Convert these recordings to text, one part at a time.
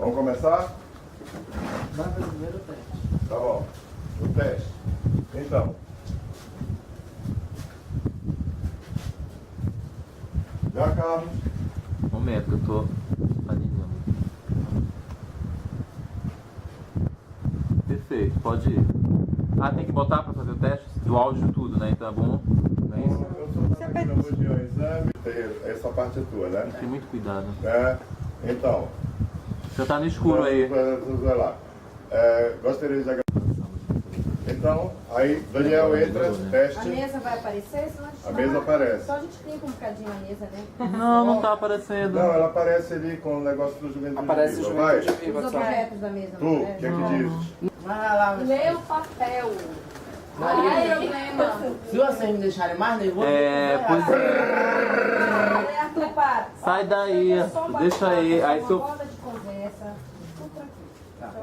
Vamos começar? Vai fazer o primeiro teste. Tá bom. O teste. Então. Já, Carlos? Momento que eu tô alinhando. Perfeito, pode ir. Ah, tem que botar pra fazer o teste do áudio e tudo, né? Então é bom. Não é isso? Eu só estava aqui na região exame. Essa parte é tua, né? Tem muito cuidado. Então. Já tá no escuro aí. Vai lá. Gostaria de agradecer. Então, aí Daniel entra, A teste. mesa vai aparecer? A mesa aparece. Só a gente clica um bocadinho a mesa, né? Não, não tá aparecendo. Não, ela aparece ali com o negócio do Juventude Aparece o Viva. Vai. Juventude Viva. Os objetos da mesa. Tu, não o aparece? que é que dizes? Vai lá, Meu papel. Maria. problema. Se vocês me deixarem mais nervoso, Pois é. Arthur, para. Sai daí, É só um deixa aí. Aí uma se eu... roda de conversa. Tudo tranquilo. Tá.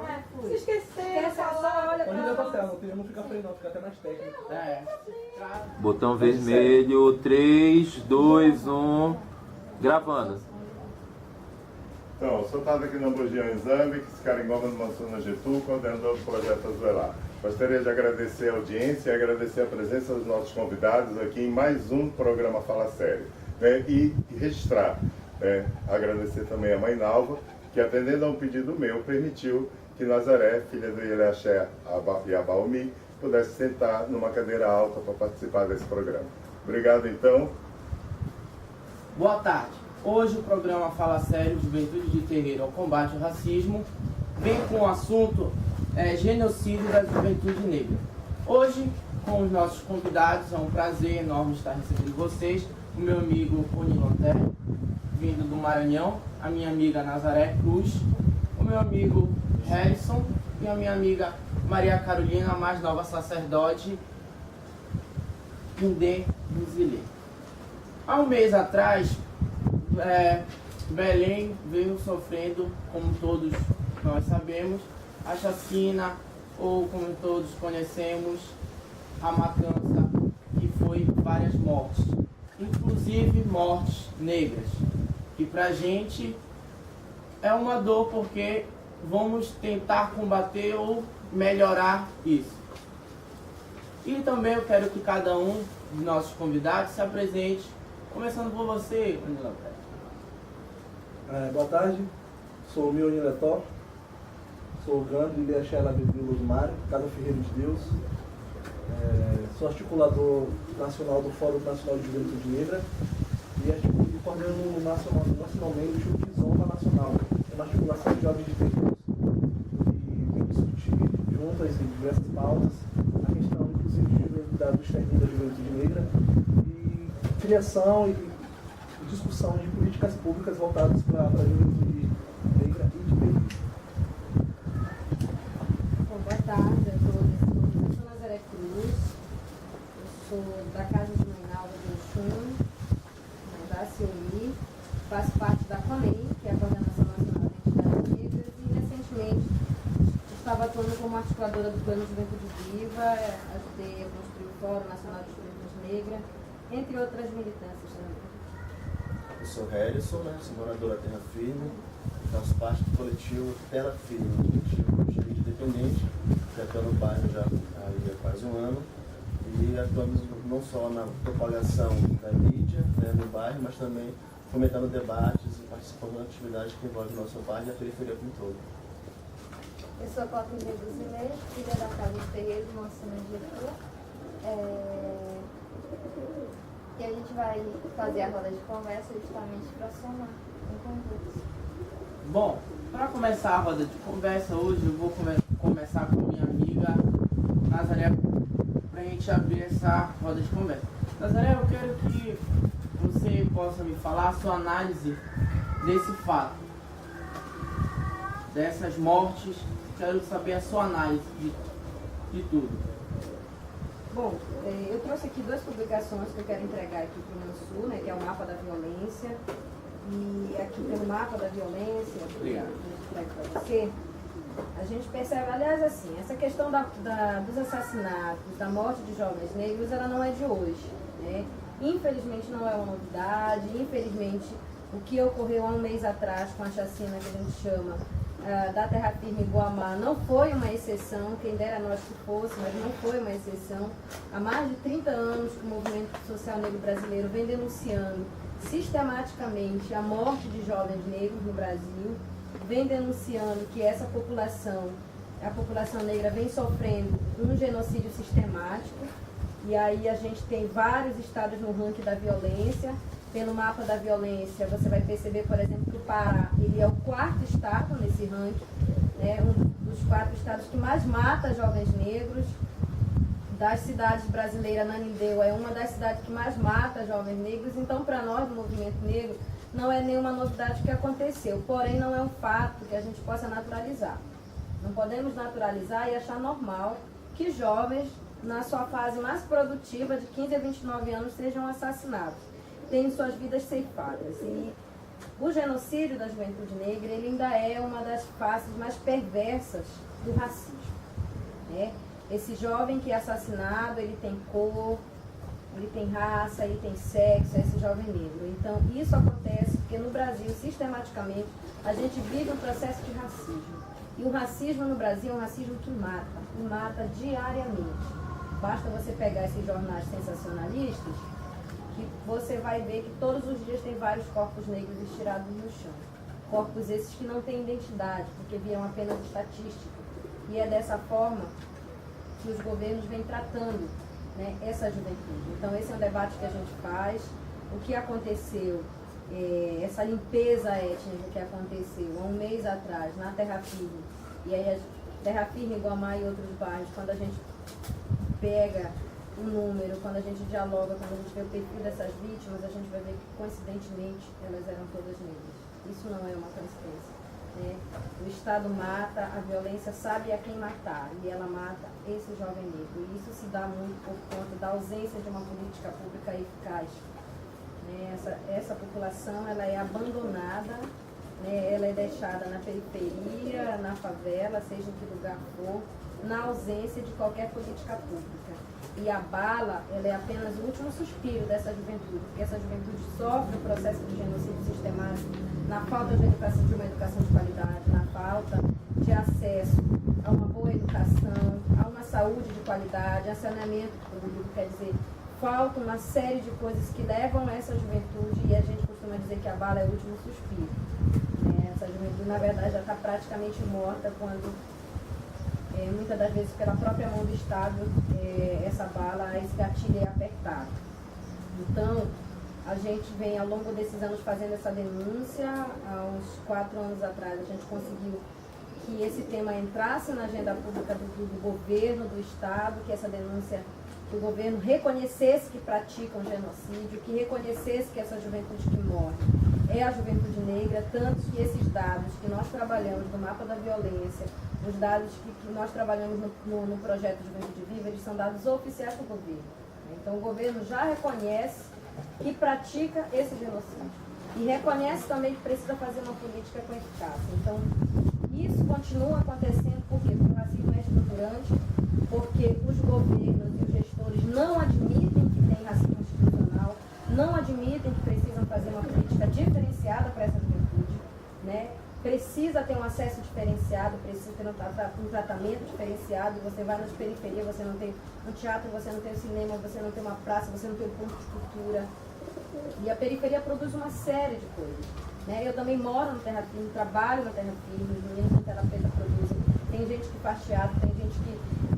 Se esquecer, só olha Onde deu pra tá certo, não fica feio não, fica até mais técnico. Botão vermelho, 3, 2, 1. Gravando. Então, eu sou estava aqui na Bugião Exame, que se carimbava no Mansur Getúlio, coordenador do projeto Azuelar. Gostaria de agradecer a audiência e agradecer a presença dos nossos convidados aqui em mais um programa Fala Sério. Né? E registrar, né? Agradecer também a mãe Nalva, que atendendo a um pedido meu, permitiu que Nazaré, filha do Ileaxé e Abaumi, pudesse sentar numa cadeira alta para participar desse programa. Obrigado, então. Boa tarde. Hoje o programa Fala Sério, Juventude de Terreiro ao Combate ao Racismo, vem com o assunto genocídio da juventude negra. Hoje, com os nossos convidados, é um prazer enorme estar recebendo vocês, o meu amigo Onilonté, vindo do Maranhão, a minha amiga Nazaré Cruz, o meu amigo Harrison e a minha amiga Maria Carolina, a mais nova sacerdote, Pindê Muzilê. Há um mês atrás, Belém veio sofrendo, como todos nós sabemos, a chacina, ou como todos conhecemos, a matança, que foi várias mortes, inclusive mortes negras, que pra gente é uma dor porque vamos tentar combater ou melhorar isso. E também eu quero que cada um dos nossos convidados se apresente, começando por você, Danilo. Boa tarde, sou o Mioni Letó, sou o Gandro Ileaxé Labebilo do Mário, Casa Ferreira de Deus, sou articulador nacional do Fórum Nacional de Juventude Negra e coordeno nacionalmente o Kizomba Nacional, é uma articulação de jovens de terreiros. E vem discutir juntas em diversas pautas a questão, inclusive, do extermínio da juventude negra e criação e discussão de políticas públicas voltadas para a juventude negra e de terreiro. Bom, boa tarde a todos. Eu sou Nazaré Cruz, eu sou da Casa de Mãe Nalva do Oxum, da CUI, faço parte da CONEI, que é a Coordenação Nacional de Entidades Negras, e recentemente estava atuando como articuladora do Plano Juventude Viva, ajudei a construir o Fórum Nacional de Juventude Negra, entre outras militâncias também. Eu sou Harrison, né? Sou morador da Terra Firme, faço parte do coletivo Terra Firme, um coletivo de independente, que atua no bairro já há quase um ano, e atuamos não só na propagação da mídia, né, no bairro, mas também fomentando debates e participando de atividades que envolvem o nosso bairro e a periferia como um todo. Eu sou a Cláudia Brasileira, filha da Casa de Terreiro, Nossa Senhora de Jesus. E a gente vai fazer a roda de conversa justamente para somar em conjunto. Bom, para começar a roda de conversa, hoje eu vou começar com minha amiga Nazaré, para a gente abrir essa roda de conversa. Nazaré, eu quero que você possa me falar a sua análise desse fato, dessas mortes. Quero saber a sua análise de tudo. Bom, eu trouxe aqui duas publicações que eu quero entregar aqui para o Mansur, né, que é o Mapa da Violência. E aqui pelo Mapa da Violência, que eu entrego para você, a gente percebe, aliás, assim, essa questão dos assassinatos, da morte de jovens negros, ela não é de hoje, né? Infelizmente não é uma novidade, infelizmente o que ocorreu há um mês atrás com a chacina que a gente chama da Terra Firme Guamá não foi uma exceção, quem dera nós que fosse, mas não foi uma exceção. Há mais de 30 anos que o movimento social negro brasileiro vem denunciando sistematicamente a morte de jovens negros no Brasil, vem denunciando que essa população, a população negra, vem sofrendo um genocídio sistemático. E aí a gente tem vários estados no ranking da violência. Pelo mapa da violência, você vai perceber, por exemplo, que o Pará ele é o 4º estado nesse ranking, né? Um dos 4 estados que mais mata jovens negros. Das cidades brasileiras, Nanindeua é uma das cidades que mais mata jovens negros. Então, para nós do movimento negro, não é nenhuma novidade que aconteceu. Porém, não é um fato que a gente possa naturalizar. Não podemos naturalizar e achar normal que jovens, na sua fase mais produtiva, de 15 a 29 anos, sejam assassinados, têm suas vidas ceifadas. E o genocídio da juventude negra, ele ainda é uma das faces mais perversas do racismo, né? Esse jovem que é assassinado, ele tem cor, ele tem raça, ele tem sexo, é esse jovem negro. Então, isso acontece porque no Brasil, sistematicamente, a gente vive um processo de racismo. E o racismo no Brasil é um racismo que mata, e mata diariamente. Basta você pegar esses jornais sensacionalistas, que você vai ver que todos os dias tem vários corpos negros estirados no chão. Corpos esses que não têm identidade, porque viram apenas estatística. E é dessa forma que os governos vêm tratando, né, essa juventude. Então esse é um debate que a gente faz. O que aconteceu, essa limpeza étnica que aconteceu há um mês atrás na Terra Firme, e aí a Terra Firme, Guamá e outros bairros, quando a gente pega um número, quando a gente dialoga, quando a gente vê o perfil dessas vítimas, a gente vai ver que, coincidentemente, elas eram todas negras. Isso não é uma coincidência, né? O Estado mata, a violência sabe a quem matar, e ela mata esse jovem negro. E isso se dá muito por conta da ausência de uma política pública eficaz, né? Essa população, ela é abandonada, né? Ela é deixada na periferia, na favela, seja em que lugar for, na ausência de qualquer política pública. E a bala, ela é apenas o último suspiro dessa juventude, porque essa juventude sofre o processo de genocídio sistemático na falta de uma educação de qualidade, na falta de acesso a uma boa educação, a uma saúde de qualidade, a saneamento público, quer dizer, falta uma série de coisas que levam essa juventude, e a gente costuma dizer que a bala é o último suspiro, né? Essa juventude, na verdade, já está praticamente morta quando... muitas das vezes pela própria mão do Estado, essa bala, esse gatilho é apertado. Então, a gente vem ao longo desses anos fazendo essa denúncia. Há uns 4 anos atrás a gente conseguiu que esse tema entrasse na agenda pública do governo, do Estado, que essa denúncia, que o governo reconhecesse que pratica um genocídio, que reconhecesse que essa juventude que morre é a juventude negra, tanto que esses dados que nós trabalhamos no mapa da violência, os dados que nós trabalhamos no projeto Juventude Viva, eles são dados oficiais do governo. Então o governo já reconhece que pratica esse genocídio e reconhece também que precisa fazer uma política com eficácia. Então isso continua acontecendo porque o racismo é estruturante, porque os governos e os gestores não admitem que tem racismo institucional, não admitem que precisam fazer uma política diferenciada para essa juventude, né? Precisa ter um acesso diferenciado, precisa ter um tratamento diferenciado. Você vai nas periferias, você não tem um teatro, você não tem um cinema, você não tem uma praça, você não tem um ponto de cultura. E a periferia produz uma série de coisas, né? Eu também moro na Terra Firme, trabalho na Terra Firme, os meninos do Tela Preta produzem. Tem gente que faz teatro, tem gente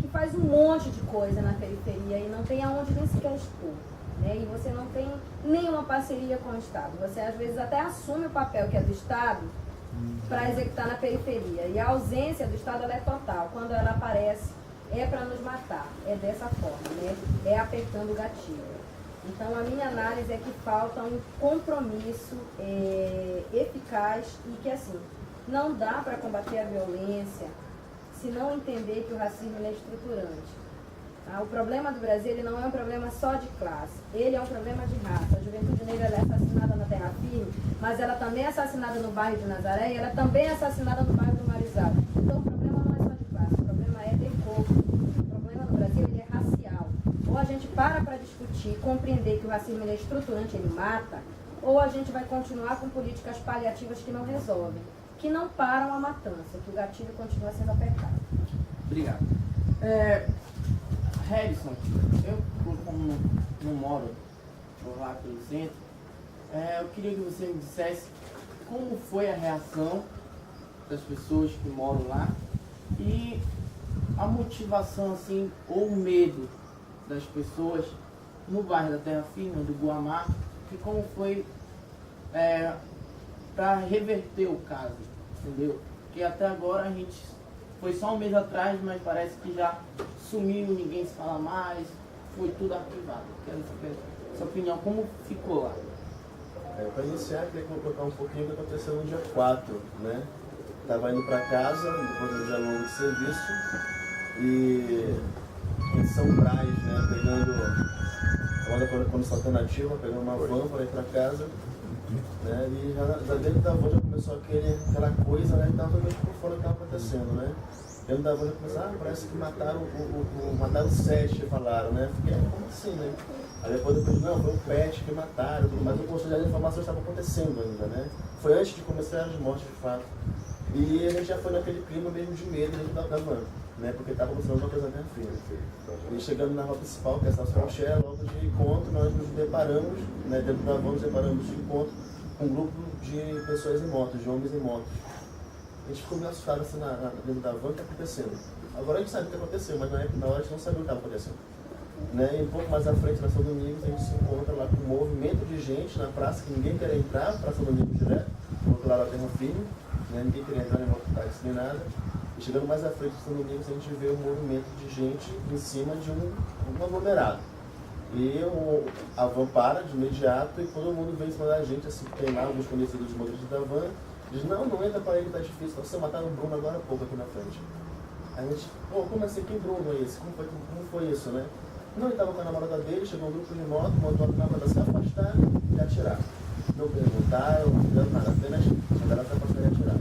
que faz um monte de coisa na periferia e não tem aonde nem sequer expor, né? E você não tem nenhuma parceria com o Estado. Você às vezes até assume o papel que é do Estado para executar na periferia. E a ausência do Estado, ela é total. Quando ela aparece, é para nos matar. É dessa forma, né? É apertando o gatilho. Então, a minha análise é que falta um compromisso eficaz e que, assim, não dá para combater a violência se não entender que o racismo é estruturante. O problema do Brasil, ele não é um problema só de classe, ele é um problema de raça. A juventude negra, ela é assassinada na Terra Firme, mas ela também é assassinada no bairro de Nazaré e ela também é assassinada no bairro do Marizal. Então o problema não é só de classe, o problema é de cor. O problema no Brasil, ele é racial. Ou a gente para discutir e compreender que o racismo ele é estruturante, ele mata, ou a gente vai continuar com políticas paliativas que não resolvem. que não param a matança, que o gatilho continua sendo apertado. Obrigado. Harrison, eu como não moro por lá pelo centro, eu queria que você me dissesse como foi a reação das pessoas que moram lá e a motivação, assim, ou o medo das pessoas no bairro da Terra Firme, do Guamá, e como foi para reverter o caso, entendeu? Porque até agora a gente foi só um mês atrás, mas parece que já sumiu, ninguém se fala mais, foi tudo arquivado. Quero saber a sua opinião, como ficou lá? Para iniciar, eu queria colocar um pouquinho o que aconteceu no dia 4, né? Estava indo para casa, depois do dia longo de serviço, e em São Brás, né, pegando a condição alternativa, pegando uma van para ir para casa, né, e já dentro da van já começou aquela coisa, né, que estava totalmente por fora do que estava acontecendo, né. Dentro da van já começou, parece que mataram 7, falaram, né, fiquei, como assim, né. Aí depois não, foi um pet que mataram, mas o conselho das informações estava acontecendo ainda, né. Foi antes de começar as mortes de fato. E a gente já foi naquele clima mesmo de medo dentro da van, né? Porque estava acontecendo uma coisa bem firme. E chegando na rua principal, que é a Estação Xé, logo de encontro, nós nos deparamos, né, dentro da van, nos deparamos de encontro com um grupo de pessoas em motos, de homens em motos. A gente ficou meio assustado assim, dentro da van, o que está acontecendo? Agora a gente sabe o que aconteceu, mas na hora a gente não sabia o que estava acontecendo. Né? E um pouco mais à frente, na São Domingos, a gente se encontra lá com um movimento de gente na praça, que ninguém queria entrar para São Domingos direto, do outro lado da Terra Firme, né? Ninguém queria entrar em mototáxi nem nada. E chegando mais à frente de São Domingos, a gente vê um movimento de gente em cima de um aglomerado. E a van para de imediato e todo mundo vem em cima da gente, assim, tem lá alguns conhecidos dos motoristas da van, diz, não entra para ele, tá difícil, você mataram o Bruno agora há pouco aqui na frente. Aí a gente, pô, como assim, que Bruno é esse? Como foi isso, né? Não, ele estava com a namorada dele, chegou um grupo de moto, mandou a namorada se afastar e atirar. Não perguntaram, não fizeram nada, apenas mandaram se afastar e atirar.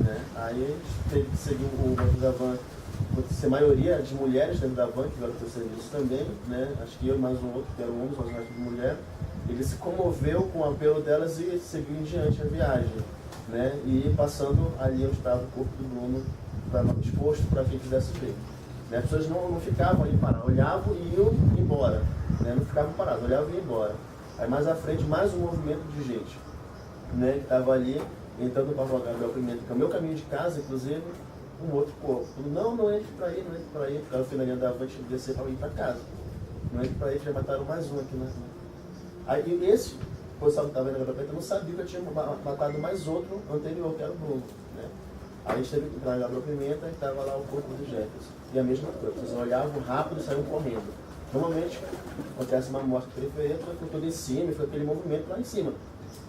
Né? Aí a gente teve que seguir o motor da van, ser maioria de mulheres dentro da van, que vieram para o serviço também, né? Acho que eu e mais um outro, que eram homens, mas o resto de mulher. Ele se comoveu com o apelo delas e seguiu em diante a viagem. Né? E passando ali onde estava o corpo do Bruno, exposto para quem quisesse ver. Né? As pessoas não ficavam ali paradas, olhavam e iam embora. Né? Não ficavam paradas, olhavam e iam embora. Aí mais à frente, mais um movimento de gente, né? Que estava ali, entrando para o Gabriel Pimenta, que é o meu caminho de casa, inclusive, um outro corpo. Não entre para aí, não entre para aí, porque era o finalinho da van, tinha que descer para ir para casa. Não entre para aí, que já mataram mais um aqui, né? Aí esse, o pessoal que estava vendo a Gabriel Pimenta, não sabia que eu tinha matado mais outro anterior, que era o Bruno. Né? Aí a gente teve que entrar na Gabriel Pimenta e estava lá o corpo do Jefferson. E a mesma coisa, vocês olhavam rápido e saíam correndo. Normalmente, acontece uma morte de periferia, foi tudo em cima, e foi aquele movimento lá em cima.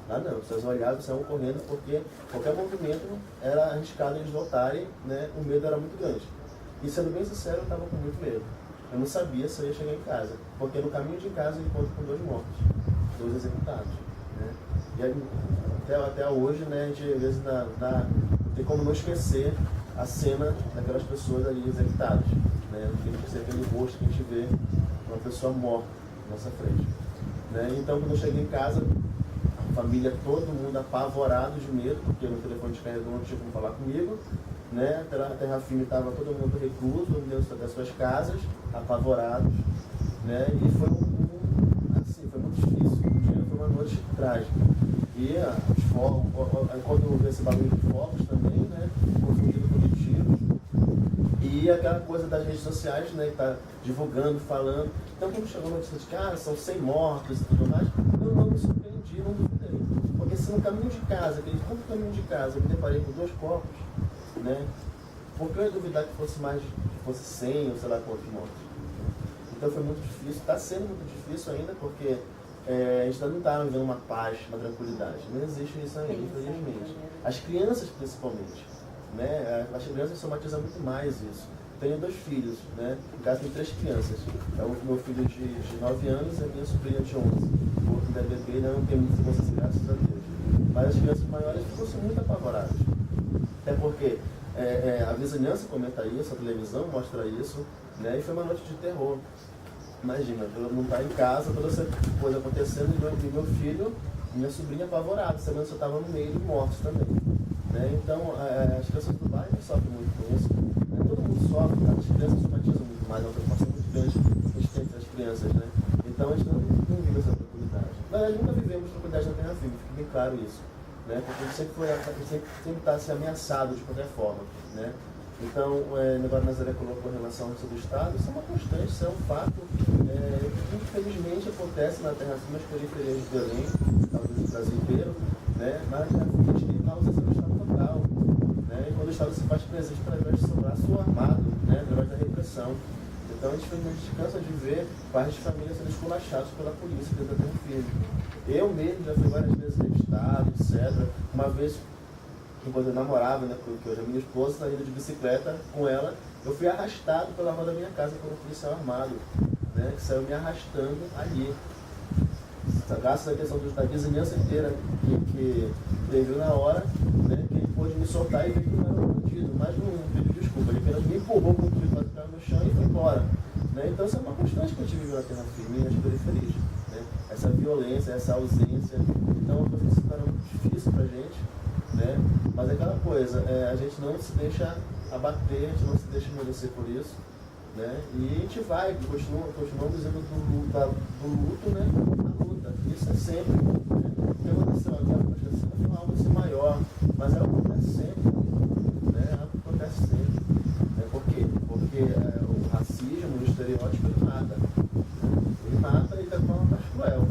Lá não, vocês olhavam e saíam correndo, porque qualquer movimento era arriscado eles voltarem, né? O medo era muito grande. E sendo bem sincero, eu estava com muito medo. Eu não sabia se eu ia chegar em casa, porque no caminho de casa eu encontro com 2 mortos, 2 executados. Né? E aí, até hoje, né, a gente às vezes não tem como não esquecer a cena daquelas pessoas ali executadas. Né? Tem que ser aquele rosto que a gente vê uma pessoa morta na nossa frente. Né? Então, quando eu cheguei em casa, a família, todo mundo apavorado de medo, porque no telefone de carregador não tinha como falar comigo. Né? A Terra Firme estava todo mundo recluso dentro das suas casas, apavorados. Né? E foi foi muito difícil. Foi uma noite trágica. E os fogos, quando eu vi esse barulho de fogos também, né? Confundido com de tiros. E aquela coisa das redes sociais, né? Que tá divulgando, falando. Então, quando chegou a notícia de que são 100 mortos e tudo mais, eu não me surpreendi, não duvidei. Porque se no caminho de casa, aquele curto caminho de casa, eu me deparei com 2 corpos, né? Por que eu ia duvidar que fosse 100 ou sei lá quantos mortos? Então foi muito difícil, está sendo muito difícil ainda, porque a gente não está vivendo uma paz, uma tranquilidade. Não existe isso ainda, infelizmente. As crianças, principalmente. Né? As crianças somatizam muito mais isso. Tenho 2 filhos, né? No caso, tem 3 crianças. É o meu filho de 9 anos e a minha sobrinha de 11. O outro da bebê não tem muita consciência, graças a Deus. Mas as crianças maiores ficam muito apavoradas. Até porque a vizinhança comenta isso, a televisão mostra isso, né? E foi uma noite de terror. Imagina, eu não estar em casa, toda essa coisa acontecendo, e meu filho e minha sobrinha apavorados, sabendo que eu estava no meio de mortos também. Né? Então, as crianças do bairro sofrem muito com isso. Né? Todo mundo sofre, as crianças somatizam muito mais, é uma preocupação muito grande que a gente tem entre as crianças. Né? Então, a gente não vive essa tranquilidade. Nós nunca vivemos tranquilidade na terra firme, fica bem claro isso. Né? Porque a gente sempre está se ameaçado de qualquer forma. Né? Então, o negócio que Nazaré colocou em relação ao resto do Estado, isso é uma constante, isso é um fato que infelizmente acontece na terra firme, nas periferias de Belém, talvez do Brasil inteiro, né? Mas a gente tem a ausência do Estado local. Né? E quando o Estado se faz presente através do seu braço armado, né? Através da repressão. Então, a gente cansa de ver pais de família sendo esculachados pela polícia dentro da terra firme. Eu mesmo já fui várias vezes revistado, etc. Uma vez, enquanto eu namorava, né, porque hoje é minha esposa, saindo de bicicleta com ela, eu fui arrastado pela rua da minha casa por um policial armado, né, que saiu me arrastando ali. Graças à questão da vizinhança inteira que previu na hora, né, que ele pôde me soltar e ver que não era um bandido, mas não pediu desculpa, ele apenas me empurrou com tudo para ficar no chão e foi embora. Né? Então isso é uma constante que a gente vive na terra firme e nas periferias. Né? Essa violência, essa ausência, então é uma coisa que se torna muito difícil para a gente. Né? Mas é aquela coisa, a gente não se deixa abater, a gente não se deixa amolecer por isso, né? E a gente vai, continuamos indo do luto, né, à luta. Isso é sempre. Né? O que aconteceu agora com a Jacina foi algo assim maior, mas é algo que acontece sempre. Né? É algo que acontece sempre. Né? Por quê? Porque o racismo, o estereótipo, ele mata. Ele mata e da forma mais cruel.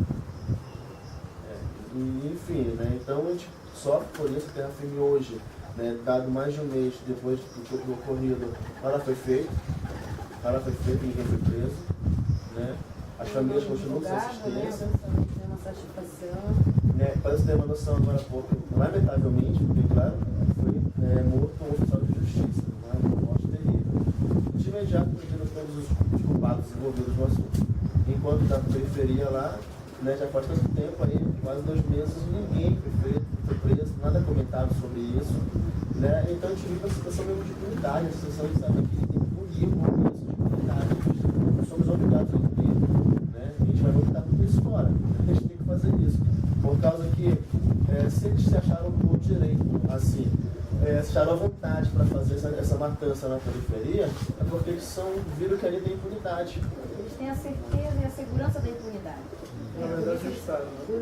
E, enfim, né? Então a gente sofre por isso, a terra firme hoje, né, dado mais de um mês depois do ocorrido, ela foi feita, ninguém foi preso, né? As famílias continuam sem assistência. Né? Para você ter uma noção, agora há pouco, lamentavelmente, bem claro, foi morto um oficial de justiça, uma morte terrível. De imediato, pedindo todos os culpados envolvidos no assunto. Enquanto da periferia lá, né, já faz tanto tempo aí, quase 2 meses, ninguém foi preso, nada comentado sobre isso. Né? Então a gente vive uma situação mesmo de impunidade, a situação de saber que tem que punir com isso, de impunidade. Nós somos obrigados a punir. Né? A gente vai botar tudo isso fora. A gente tem que fazer isso. Por causa que se eles se acharam por direito, assim, se acharam à vontade para fazer essa matança na periferia, é porque eles viram que ali tem impunidade. Eles têm a certeza e a segurança da impunidade. Na verdade,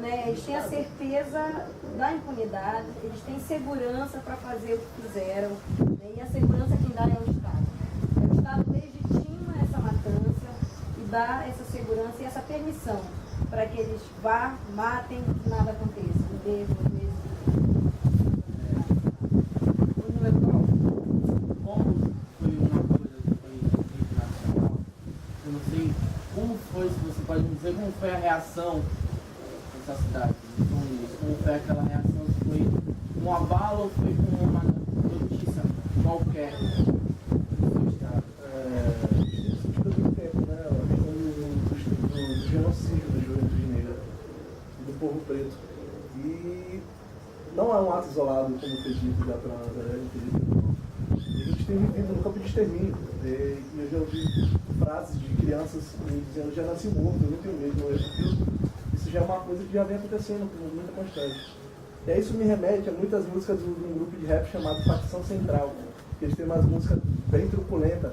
né? Eles têm a certeza da impunidade, eles têm segurança para fazer o que fizeram, né? E a segurança quem dá é o Estado. O Estado legitima essa matança e dá essa segurança e essa permissão para que eles vá, matem e nada aconteça. Como foi uma coisa que foi internacional, eu não sei como foi, se você pode me dizer como foi a reação dessa cidade, como foi aquela reação, se foi um abalo ou foi como uma notícia qualquer do seu estado? Isso muito tempo, né? A questão do genocídio da juventude negra e do povo preto. E não é um ato isolado, como foi dito já para a gente tem vivido no campo de extermínio. E eu já ouvi frases de crianças me dizendo: já nasci morto, eu não tenho medo. Isso já é uma coisa que já vem acontecendo com muita constante. E aí isso me remete a muitas músicas de um grupo de rap chamado Facção Central. Eles têm umas músicas bem truculentas.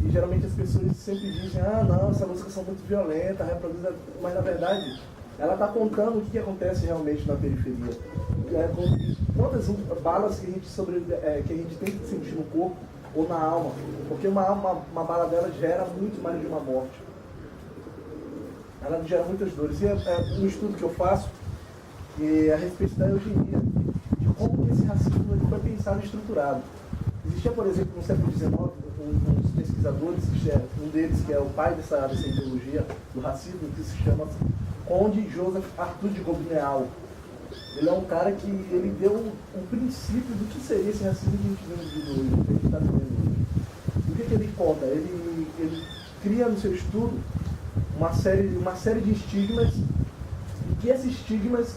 E geralmente as pessoas sempre dizem: ah, não, essas músicas são muito violentas, reproduzem. Mas na verdade, ela está contando o que acontece realmente na periferia. Quantas balas que a gente tem que sentir no corpo ou na alma. Porque uma bala dela gera muito mais de uma morte. Ela gera muitas dores. E um estudo que eu faço a respeito da eugenia, de como esse racismo foi pensado e estruturado. Existia, por exemplo, no século XIX, uns pesquisadores, um deles que é o pai dessa ideologia do racismo, que se chama Conde Joseph Arthur de Gobineau. Ele é um cara que ele deu um princípio do que seria esse racismo que a gente vive hoje, que a gente está vivendo hoje. O que ele conta? Ele cria no seu estudo uma série de estigmas, e que esses estigmas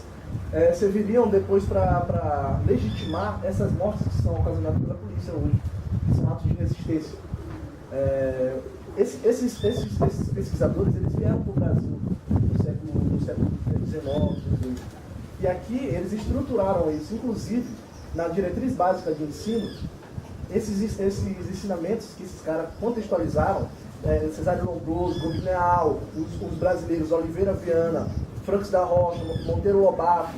serviriam depois para legitimar essas mortes que são ocasionadas pela polícia hoje, que são atos de resistência. Esses pesquisadores, eles vieram para o Brasil no século XIX, e aqui eles estruturaram isso. Inclusive, na diretriz básica de ensino, esses ensinamentos que esses caras contextualizaram, Cesário Lombroso, Gobineal, os brasileiros Oliveira Viana, Francis da Rocha, Monteiro Lobato,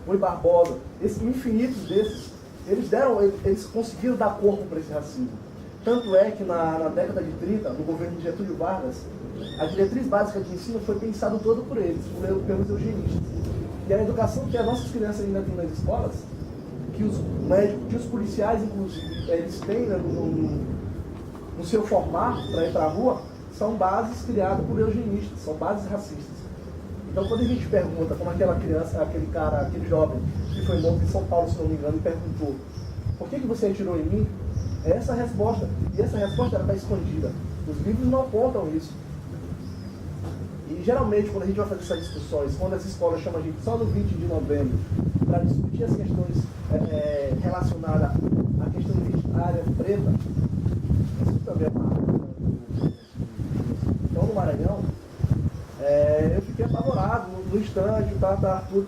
Rui Barbosa, esses infinitos desses, eles conseguiram dar corpo para esse racismo. Tanto é que na década de 30, no governo de Getúlio Vargas, a diretriz básica de ensino foi pensada todo por eles, pelos eugenistas. E a educação que as nossas crianças ainda têm nas escolas, que os médicos, que os policiais, inclusive, eles têm, né, no seu formato para ir para a rua, são bases criadas por eugenistas, são bases racistas. Então, quando a gente pergunta, como aquela criança, aquele jovem que foi morto em São Paulo, se não me engano, e perguntou: por que você atirou em mim? É essa a resposta. E essa resposta está escondida. Os livros não apontam isso. E geralmente, quando a gente vai fazer essas discussões, quando as escolas chamam a gente só no 20 de novembro para discutir as questões relacionadas à questão identitária preta, isso também é uma. Então, no Maranhão, eu fiquei apavorado no instante, o Arthur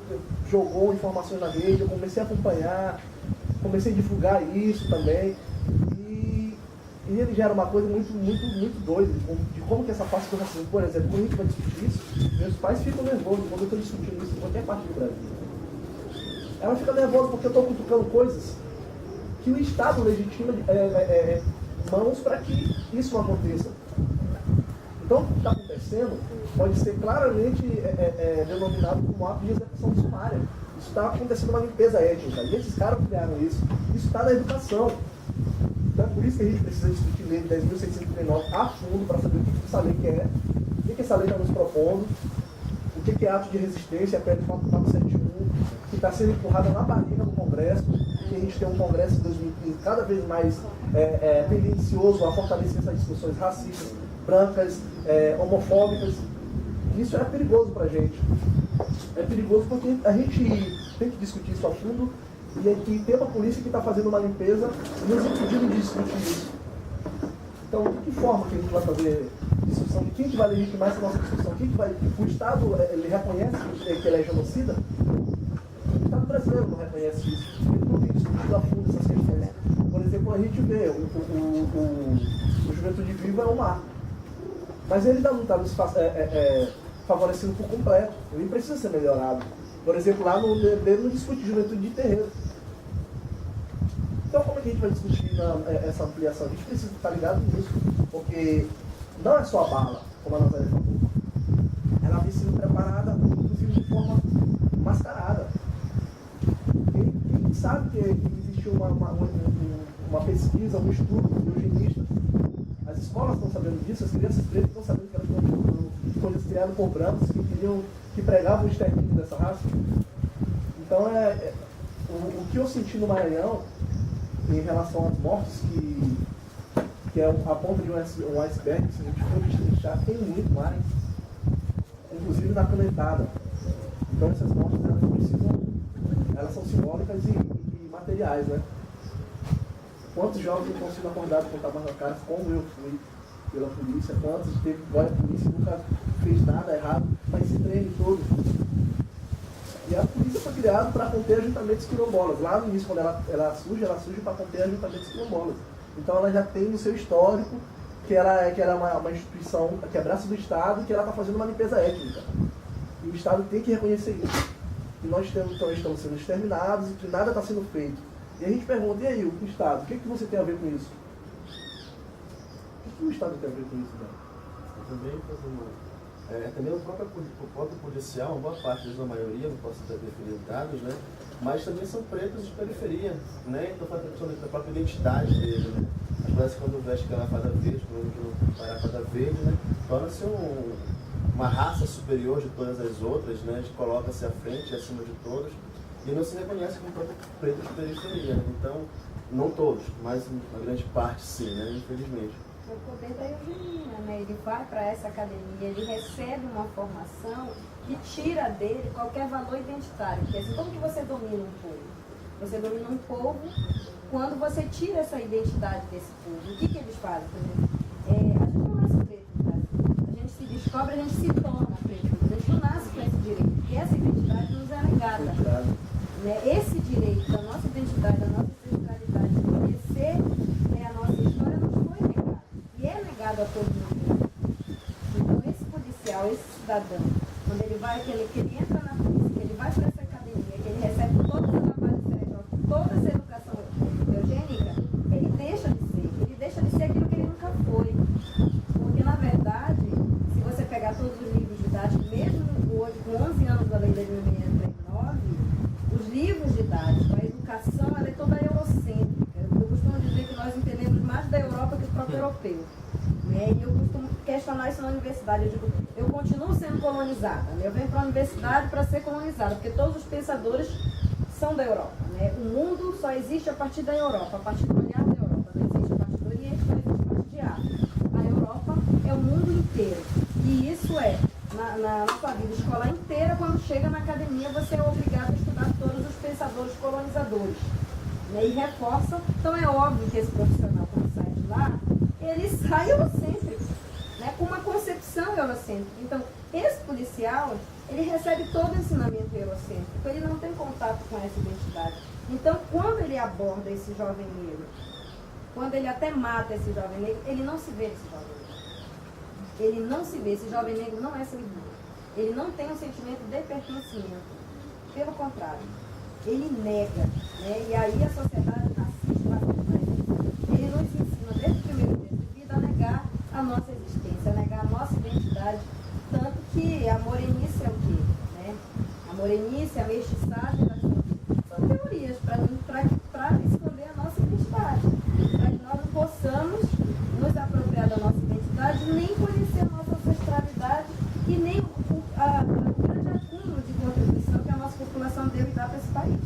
jogou informações na rede, eu comecei a acompanhar, comecei a divulgar isso também. E ele gera uma coisa muito doida de como que essa parte do racismo, por exemplo, quando a gente vai discutir isso, meus pais ficam nervosos quando eu estou discutindo isso em qualquer parte do Brasil. Ela fica nervosa porque eu estou cutucando coisas que o Estado legitima mãos para que isso não aconteça. Então, o que está acontecendo pode ser claramente denominado como ato de execução sumária. Isso está acontecendo uma limpeza étnica. E esses caras criaram isso. Isso está na educação. Então é por isso que a gente precisa discutir lei de 10.639 a fundo para saber o que essa lei quer, o que essa lei está nos propondo, o que é ato de resistência, a PL 4471, que está sendo empurrada na barriga do Congresso, que a gente tem um Congresso em 2015 cada vez mais tendencioso a fortalecer essas discussões racistas, brancas, homofóbicas. Isso é perigoso para a gente. É perigoso porque a gente tem que discutir isso a fundo. E aqui tem uma polícia que está fazendo uma limpeza nos impedindo de discutir isso. Então, de que forma que a gente vai fazer discussão? De quem que vai legitimar essa nossa discussão? O Estado, ele reconhece que ele é genocida? O Estado brasileiro não reconhece isso. Ele não tem discutido a fundo essas questões. Por exemplo, a gente vê o Juventude Viva é um marco. Mas ele não está nos favorecendo por completo. Ele precisa ser melhorado. Por exemplo, lá no DB não discute juventude de terreiro. Então, como é que a gente vai discutir essa ampliação? A gente precisa estar ligado nisso, porque não é só a bala, como a Nazaré falou. Ela vem sendo preparada, inclusive, de forma mascarada. Quem sabe que existiu uma pesquisa, um estudo eugenista, as escolas estão sabendo disso, as crianças pretas estão sabendo que elas estão estudando coisas criadas por brancos que pregavam o extermínio dessa raça. Então, o que eu senti no Maranhão, em relação às mortes, que é a ponta de um iceberg, se a gente for destrinchar, tem muito mais, inclusive na canetada. Então, essas mortes, elas são simbólicas e materiais, né? Quantos jovens estão sendo acordados com tapas na cara, como eu fui pela polícia, quantos vai a polícia nunca fez nada errado, mas se treme todo. E a polícia foi criada para conter ajuntamentos quilombolas. Lá no início, quando ela surge para conter ajuntamentos quilombolas. Então ela já tem no seu histórico que ela é uma instituição que é braço do Estado, que ela está fazendo uma limpeza étnica. E o Estado tem que reconhecer isso. E nós estamos sendo exterminados e que nada está sendo feito. E a gente pergunta, e aí, o Estado, o que você tem a ver com isso? O que o Estado tem a ver com isso, Também o próprio policial, uma boa parte deles, a maioria, não posso definir dados, né? Mas também são pretos de periferia, né? Então faz a questão da própria identidade deles, né? Parece que quando veste aquela fada verde, quando não vai a fada verde, né? Torna-se uma raça superior de todas as outras, né? Coloca-se à frente, acima de todos, e não se reconhece como próprio preto de periferia. Então, não todos, mas uma grande parte sim, né? Infelizmente. O poder da eugenia, né? Ele vai para essa academia, ele recebe uma formação que tira dele qualquer valor identitário. Porque assim, como que você domina um povo? Você domina um povo quando você tira essa identidade desse povo. O que eles fazem? Por exemplo, a gente não nasce preto no Brasil. A gente se descobre, a gente se torna preto. A gente não nasce com esse direito. E essa identidade nos é negada. Né? Esse direito da nossa identidade identidade, a nossa ancestralidade, de conhecer a nossa história, nos foi negado. E é negado a todo mundo. Então, esse policial, esse cidadão, quando ele vai, que ele entra na polícia, que ele vai para essa academia, que ele recebe todo o trabalho cerebral, toda essa educação eugênica, ele deixa de ser aquilo que ele nunca foi. Porque, na verdade, se você pegar todos os livros didáticos, mesmo hoje, com 11 anos da lei de 10.639, os livros didáticos, a educação, ela é toda eurocêntrica. Eu costumo dizer que nós entendemos mais da Europa que o próprio europeu. Né? E eu costumo questionar isso na universidade. Eu digo, eu continuo sendo colonizada. Né? Eu venho para a universidade para ser colonizada, porque todos os pensadores são da Europa. Né? O mundo só existe a partir da Europa, a partir do olhar da Europa. Não existe a partir do Oriente, não existe a partir de África. A Europa é o mundo inteiro. E isso é, na sua vida escolar inteira, quando chega na academia, você é obrigado a estudar todos os pensadores colonizadores. Né? E reforça. Então é óbvio que esse profissional, quando sai de lá, ele sai eurocêntrico, né? Com uma concepção eurocêntrica. Então, esse policial, ele recebe todo o ensinamento eurocêntrico, ele não tem contato com essa identidade. Então, quando ele aborda esse jovem negro, quando ele até mata esse jovem negro, ele não se vê esse jovem negro. Ele não se vê, esse jovem negro não é seu irmão. Ele não tem um sentimento de pertencimento. Pelo contrário, ele nega, né? E aí a sociedade assiste bastante para isso. Ele nos ensina desde o primeiro dia de vida a negar a nossa existência, a negar a nossa identidade. Tanto que a morenice é o quê? Né? A morenice, a mestiçagem, são teorias para esconder a nossa identidade. Para que nós não possamos nos apropriar da nossa identidade, nem conhecer a nossa ancestralidade e nem o grande acúmulo de contribuição que a nossa população deve dar para esse país.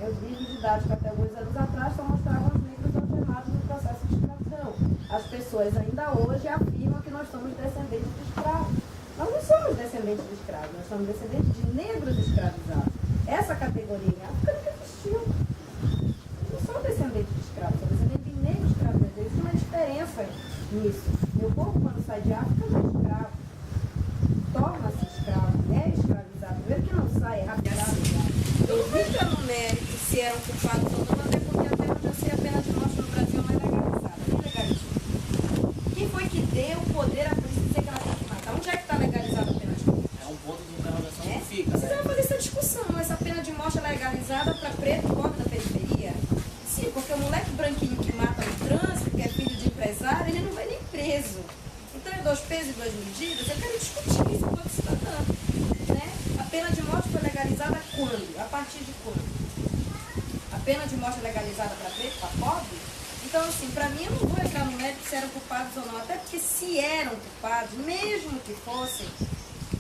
Os livros didáticos até alguns anos atrás só mostravam os negros algemados no processo de escravidão. As pessoas ainda hoje afirmam que nós somos descendentes de escravos. Nós não somos descendentes de escravos, nós somos descendentes de negros escravizados. Essa categoria em África nunca existiu. Não são descendentes de escravos, são descendentes de negros escravizados. Existe uma diferença nisso. Meu povo, quando sai de África, não é escravo. Torna-se escravo, é escravizado. Primeiro que não sai, é rapidado. Eu não vou entrar no mérito se eram culpados ou não, até porque até onde eu sei a pena de morte no Brasil não é legalizada. Não é legalizada. Quem foi que deu o poder à polícia dizer que ela tem que matar? Onde é que está legalizada a pena de morte? É um ponto de interrogação que fica. Precisava fazer essa discussão. Essa pena de morte é legalizada para preto e pobre da periferia? Sim, porque o moleque branquinho que mata no trânsito, que é filho de empresário, ele não vai nem preso. Então é 2 pesos e 2 medidas. Eu quero discutir isso com todo cidadão. Né? A pena de morte foi legalizada quando? A partir de quando? A pena de morte é legalizada para preto, para pobre? Então, assim, para mim, eu não vou entrar no mérito se eram culpados ou não. Até porque se eram culpados, mesmo que fossem,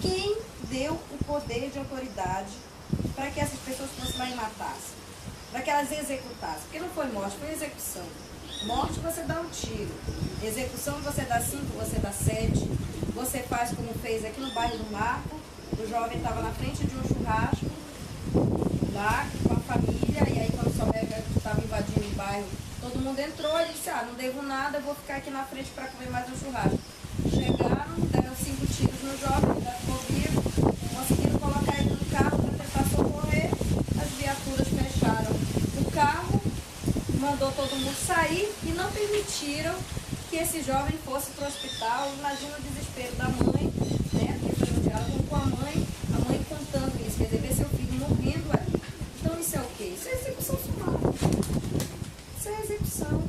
quem deu o poder de autoridade para que essas pessoas fossem lá e matassem? Para que elas executassem? Porque não foi morte, foi execução. Morte você dá um tiro. Execução você dá 5, você dá 7. Você faz como fez aqui no bairro do Marco. O jovem estava na frente de um churrasco lá com a família, e aí quando souberam que estava invadindo o bairro, todo mundo entrou e disse, não devo nada, eu vou ficar aqui na frente para comer mais um churrasco. Chegaram, deram 5 tiros no jovem, ele ficou vivo, conseguiram colocar ele no carro para tentar socorrer, as viaturas fecharam o carro, mandou todo mundo sair e não permitiram que esse jovem fosse para o hospital. Imagina o desespero da mãe, né? Porque foi um diálogo com a mãe contando isso, quer dizer, ver seu filho morrendo ali. Então isso é o quê? Isso é execução sumária. Isso é execução.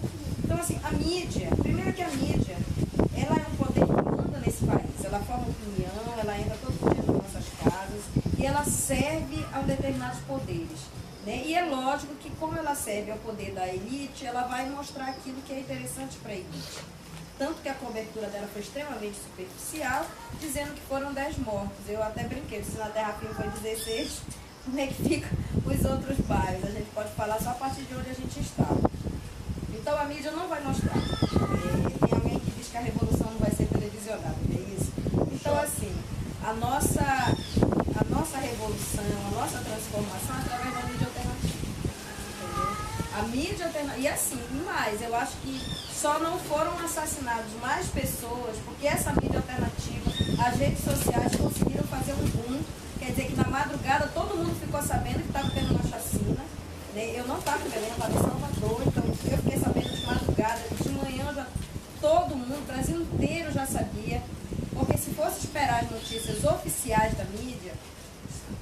Então assim, a mídia, primeiro que a mídia, ela é um poder que manda nesse país. Ela forma opinião, ela entra todo dia nas nossas casas e ela serve a determinados poderes. Né? E é lógico que como ela serve ao poder da elite, ela vai mostrar aquilo que é interessante para a elite. Tanto que a cobertura dela foi extremamente superficial, dizendo que foram 10 mortos. Eu até brinquei, se na Terra Firme foi 16, como é que fica os outros bairros? A gente pode falar só a partir de onde a gente está. Então a mídia não vai mostrar. Tem alguém que diz que a revolução não vai ser televisionada, não é isso? Então assim, a nossa revolução, a nossa transformação é através da mídia alternativa. Entendeu? A mídia alternativa. E assim, mais, eu acho que só não foram assassinadas mais pessoas porque essa mídia alternativa, as redes sociais conseguiram fazer um boom. Quer dizer que na madrugada todo mundo ficou sabendo que estava tendo uma chacina. né? Eu não estava em Belém, eu estava em Salvador, então eu fiquei sabendo de madrugada, de manhã já todo mundo, o Brasil inteiro já sabia, porque se fosse esperar as notícias oficiais da mídia,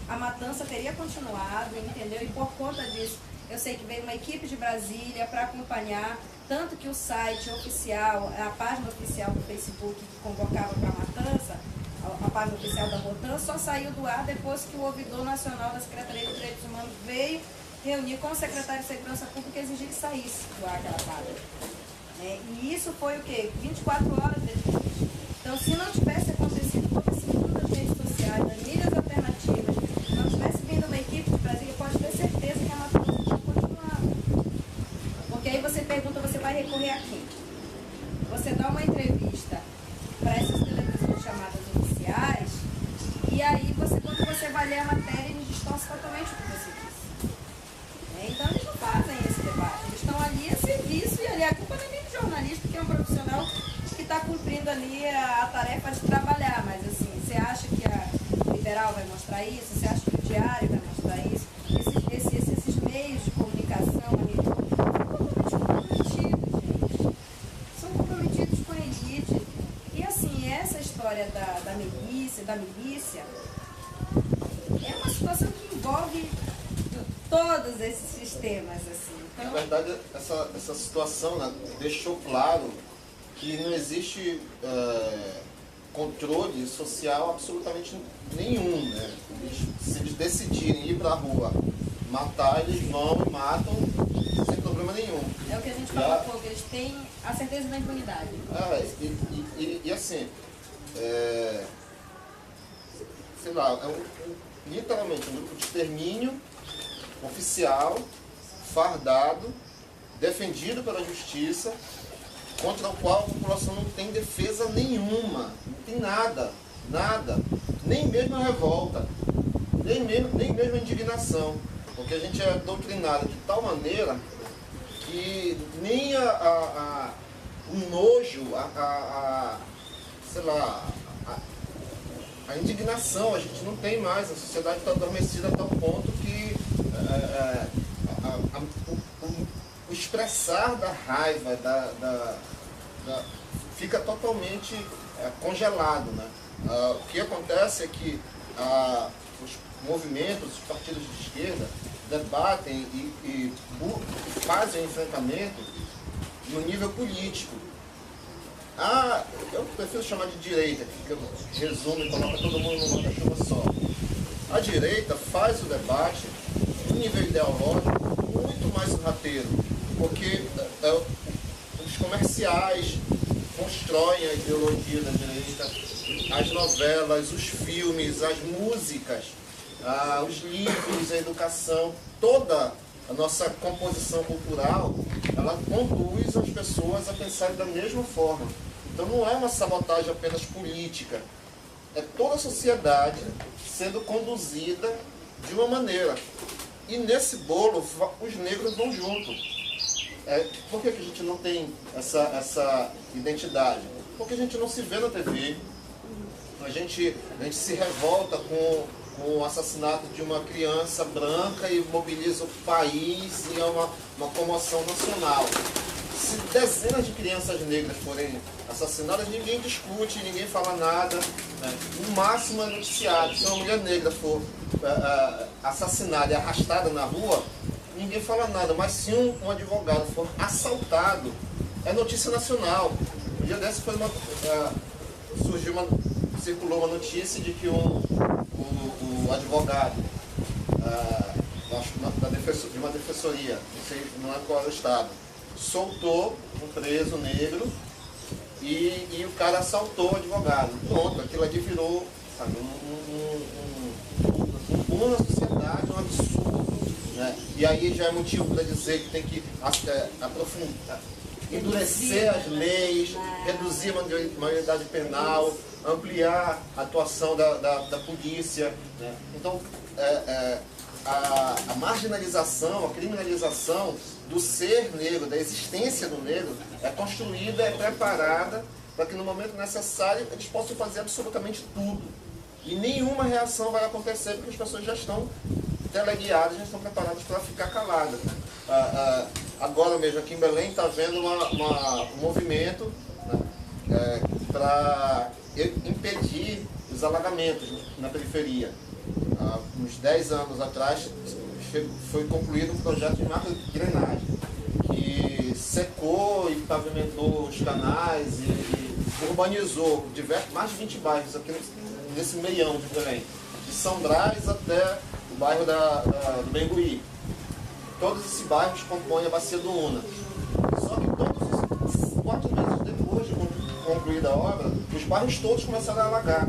a matança teria continuado, entendeu? E por conta disso, eu sei que veio uma equipe de Brasília para acompanhar, tanto que o site oficial, a página oficial do Facebook que convocava para a matança, a página oficial da Rotan, só saiu do ar depois que o ouvidor nacional da Secretaria de Direitos Humanos veio reunir com o secretário de Segurança Pública e exigir que saísse do ar aquela página. E isso foi o quê? 24 horas depois. Então, se não tivesse acontecido todo esse mundo das redes sociais, das mídias alternativas, não tivesse vindo uma equipe de Brasília, pode ter certeza que a matança tinha continuado. Porque aí você pergunta, você vai recorrer a quem? Você dá uma entrevista para essas televisões chamadas oficiais, e aí quando você vai ler a matéria, eles distorcem totalmente o que você disse. Então eles não fazem esse debate, eles estão ali a serviço, e ali a culpa não é nem do jornalista, que é um profissional que está cumprindo ali a tarefa de trabalhar, mas assim, você acha que a Liberal vai mostrar isso? Você acha que o Diário vai mostrar isso? Esses meios de comunicação ali, são totalmente comprometidos, gente. São comprometidos com a elite. E assim, essa história da milícia, é uma situação que envolve todos esses sistemas, assim. Então, na verdade, essa situação, né, deixou claro que não existe controle social absolutamente nenhum, né? Se eles decidirem ir para a rua matar, eles vão e matam sem problema nenhum. É o que a gente fala há pouco, eles têm a certeza da impunidade. E assim, sei lá, literalmente um grupo de extermínio oficial, fardado, defendido pela justiça, contra o qual a população não tem defesa nenhuma, não tem nada, nem mesmo a revolta, nem mesmo a indignação, porque a gente é doutrinado de tal maneira que nem o nojo, sei lá, a indignação, a gente não tem mais, a sociedade está adormecida a tal ponto que o expressar da raiva fica totalmente congelado, né? O que acontece é que os movimentos, os partidos de esquerda debatem e fazem enfrentamento no nível político. Eu prefiro chamar de direita, que eu resumo e coloco todo mundo numa caixinha só. A direita faz o debate no nível ideológico muito mais sorrateiro, porque os comerciais constroem a ideologia da direita, as novelas, os filmes, as músicas, os livros, a educação, toda a nossa composição cultural, ela conduz as pessoas a pensarem da mesma forma. Então não é uma sabotagem apenas política, é toda a sociedade sendo conduzida de uma maneira. E nesse bolo, os negros vão junto. Por que a gente não tem essa identidade? Porque a gente não se vê na TV, a gente se revolta com o assassinato de uma criança branca e mobiliza o país e é uma comoção nacional. Se dezenas de crianças negras forem assassinadas, ninguém discute, ninguém fala nada, né? O máximo é noticiado. Se uma mulher negra for assassinada e arrastada na rua, ninguém fala nada. Mas se um advogado for assaltado, é notícia nacional. Um dia desse circulou uma notícia de que o advogado de uma defensoria, não sei, não é qual é o estado, soltou um preso negro e o cara assaltou o advogado. Pronto, aquilo ali virou, sabe, um boom na sociedade, um absurdo, né? E aí já é motivo para dizer que tem que aprofundar, endurecer as leis, reduzir a maioridade penal, ampliar a atuação da polícia, né? Então, a marginalização, a criminalização do ser negro, da existência do negro, é construída, é preparada para que no momento necessário eles possam fazer absolutamente tudo. E nenhuma reação vai acontecer porque as pessoas já estão teleguiadas já estão preparadas para ficar caladas. Né? Agora mesmo aqui em Belém está havendo um movimento, né, para impedir os alagamentos na periferia. Há uns 10 anos atrás foi concluído um projeto de macro-drenagem que secou e pavimentou os canais e urbanizou mais de 20 bairros aqui nesse meião de Belém, de São Brás até o bairro do Bengui. Todos esses bairros compõem a bacia do Una. Só que todos esses 4 meses depois de concluída a obra, os bairros todos começaram a alagar.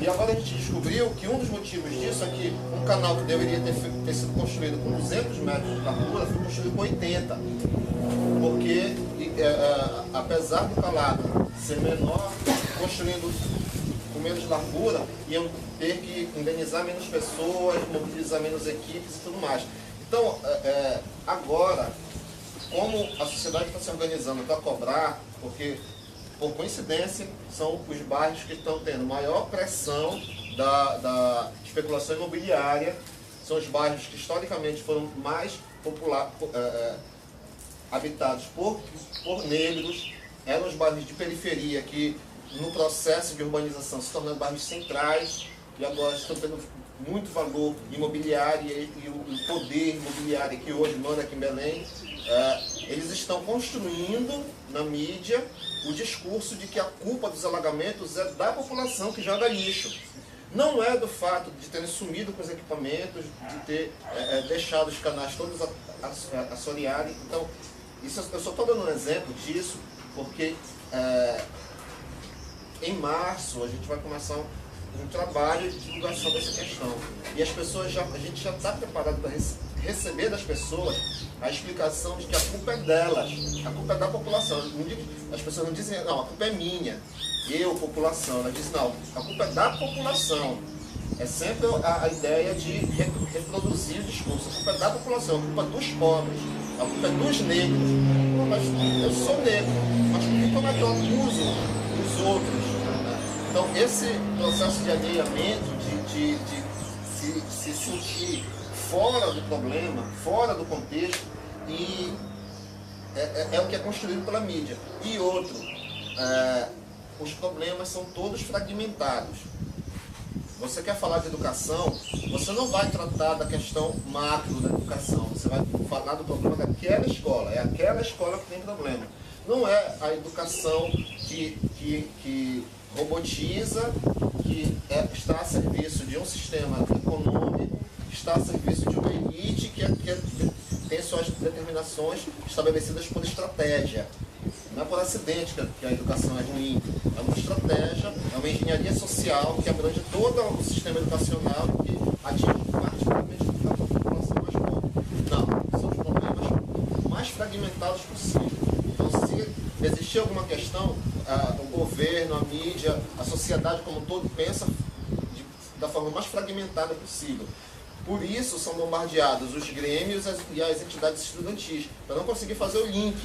E agora a gente descobriu que um dos motivos disso é que um canal que deveria ter sido construído com 200 metros de largura foi construído com 80. Porque, apesar do calado ser menor, construindo com menos largura, iam ter que indenizar menos pessoas, mobilizar menos equipes e tudo mais. Então, agora, como a sociedade está se organizando para cobrar, porque, por coincidência, são os bairros que estão tendo maior pressão da especulação imobiliária, são os bairros que historicamente foram mais habitados por negros, eram os bairros de periferia que, no processo de urbanização, se tornando bairros centrais, e agora estão tendo muito valor imobiliário e o poder imobiliário que hoje manda aqui em Belém. Eles estão construindo na mídia o discurso de que a culpa dos alagamentos é da população que joga lixo. Não é do fato de terem sumido com os equipamentos, de ter deixado os canais todos assorearem. Então, isso, eu só estou dando um exemplo disso, porque em março a gente vai começar um trabalho de divulgação dessa questão. E as pessoas a gente já está preparado para receber das pessoas a explicação de que a culpa é delas, a culpa é da população. As pessoas não dizem, não, a culpa é minha, eu, população. Elas dizem, não, a culpa é da população. É sempre a ideia de reproduzir o discurso. A culpa é da população, a culpa é dos pobres, a culpa é dos negros. Pô, mas eu sou negro, mas por que eu acuso os outros? Então, esse processo de alheamento, de se sentir fora do problema, fora do contexto, e é o que é construído pela mídia. E outro, os problemas são todos fragmentados. Você quer falar de educação, você não vai tratar da questão macro da educação, você vai falar do problema daquela escola, é aquela escola que tem problema. Não é a educação que robotiza, que está a serviço de um sistema econômico, está a serviço de uma elite que tem suas determinações estabelecidas por estratégia. Não é por acidente que a educação é ruim, é uma estratégia, é uma engenharia social que abrange todo o sistema educacional e que atinge particularmente a população mais pobre. Não, são os problemas mais fragmentados possível. Então, se existir alguma questão, o governo, a mídia, a sociedade como um todo pensa da forma mais fragmentada possível. Por isso são bombardeados os grêmios e as entidades estudantis, para não conseguir fazer o link.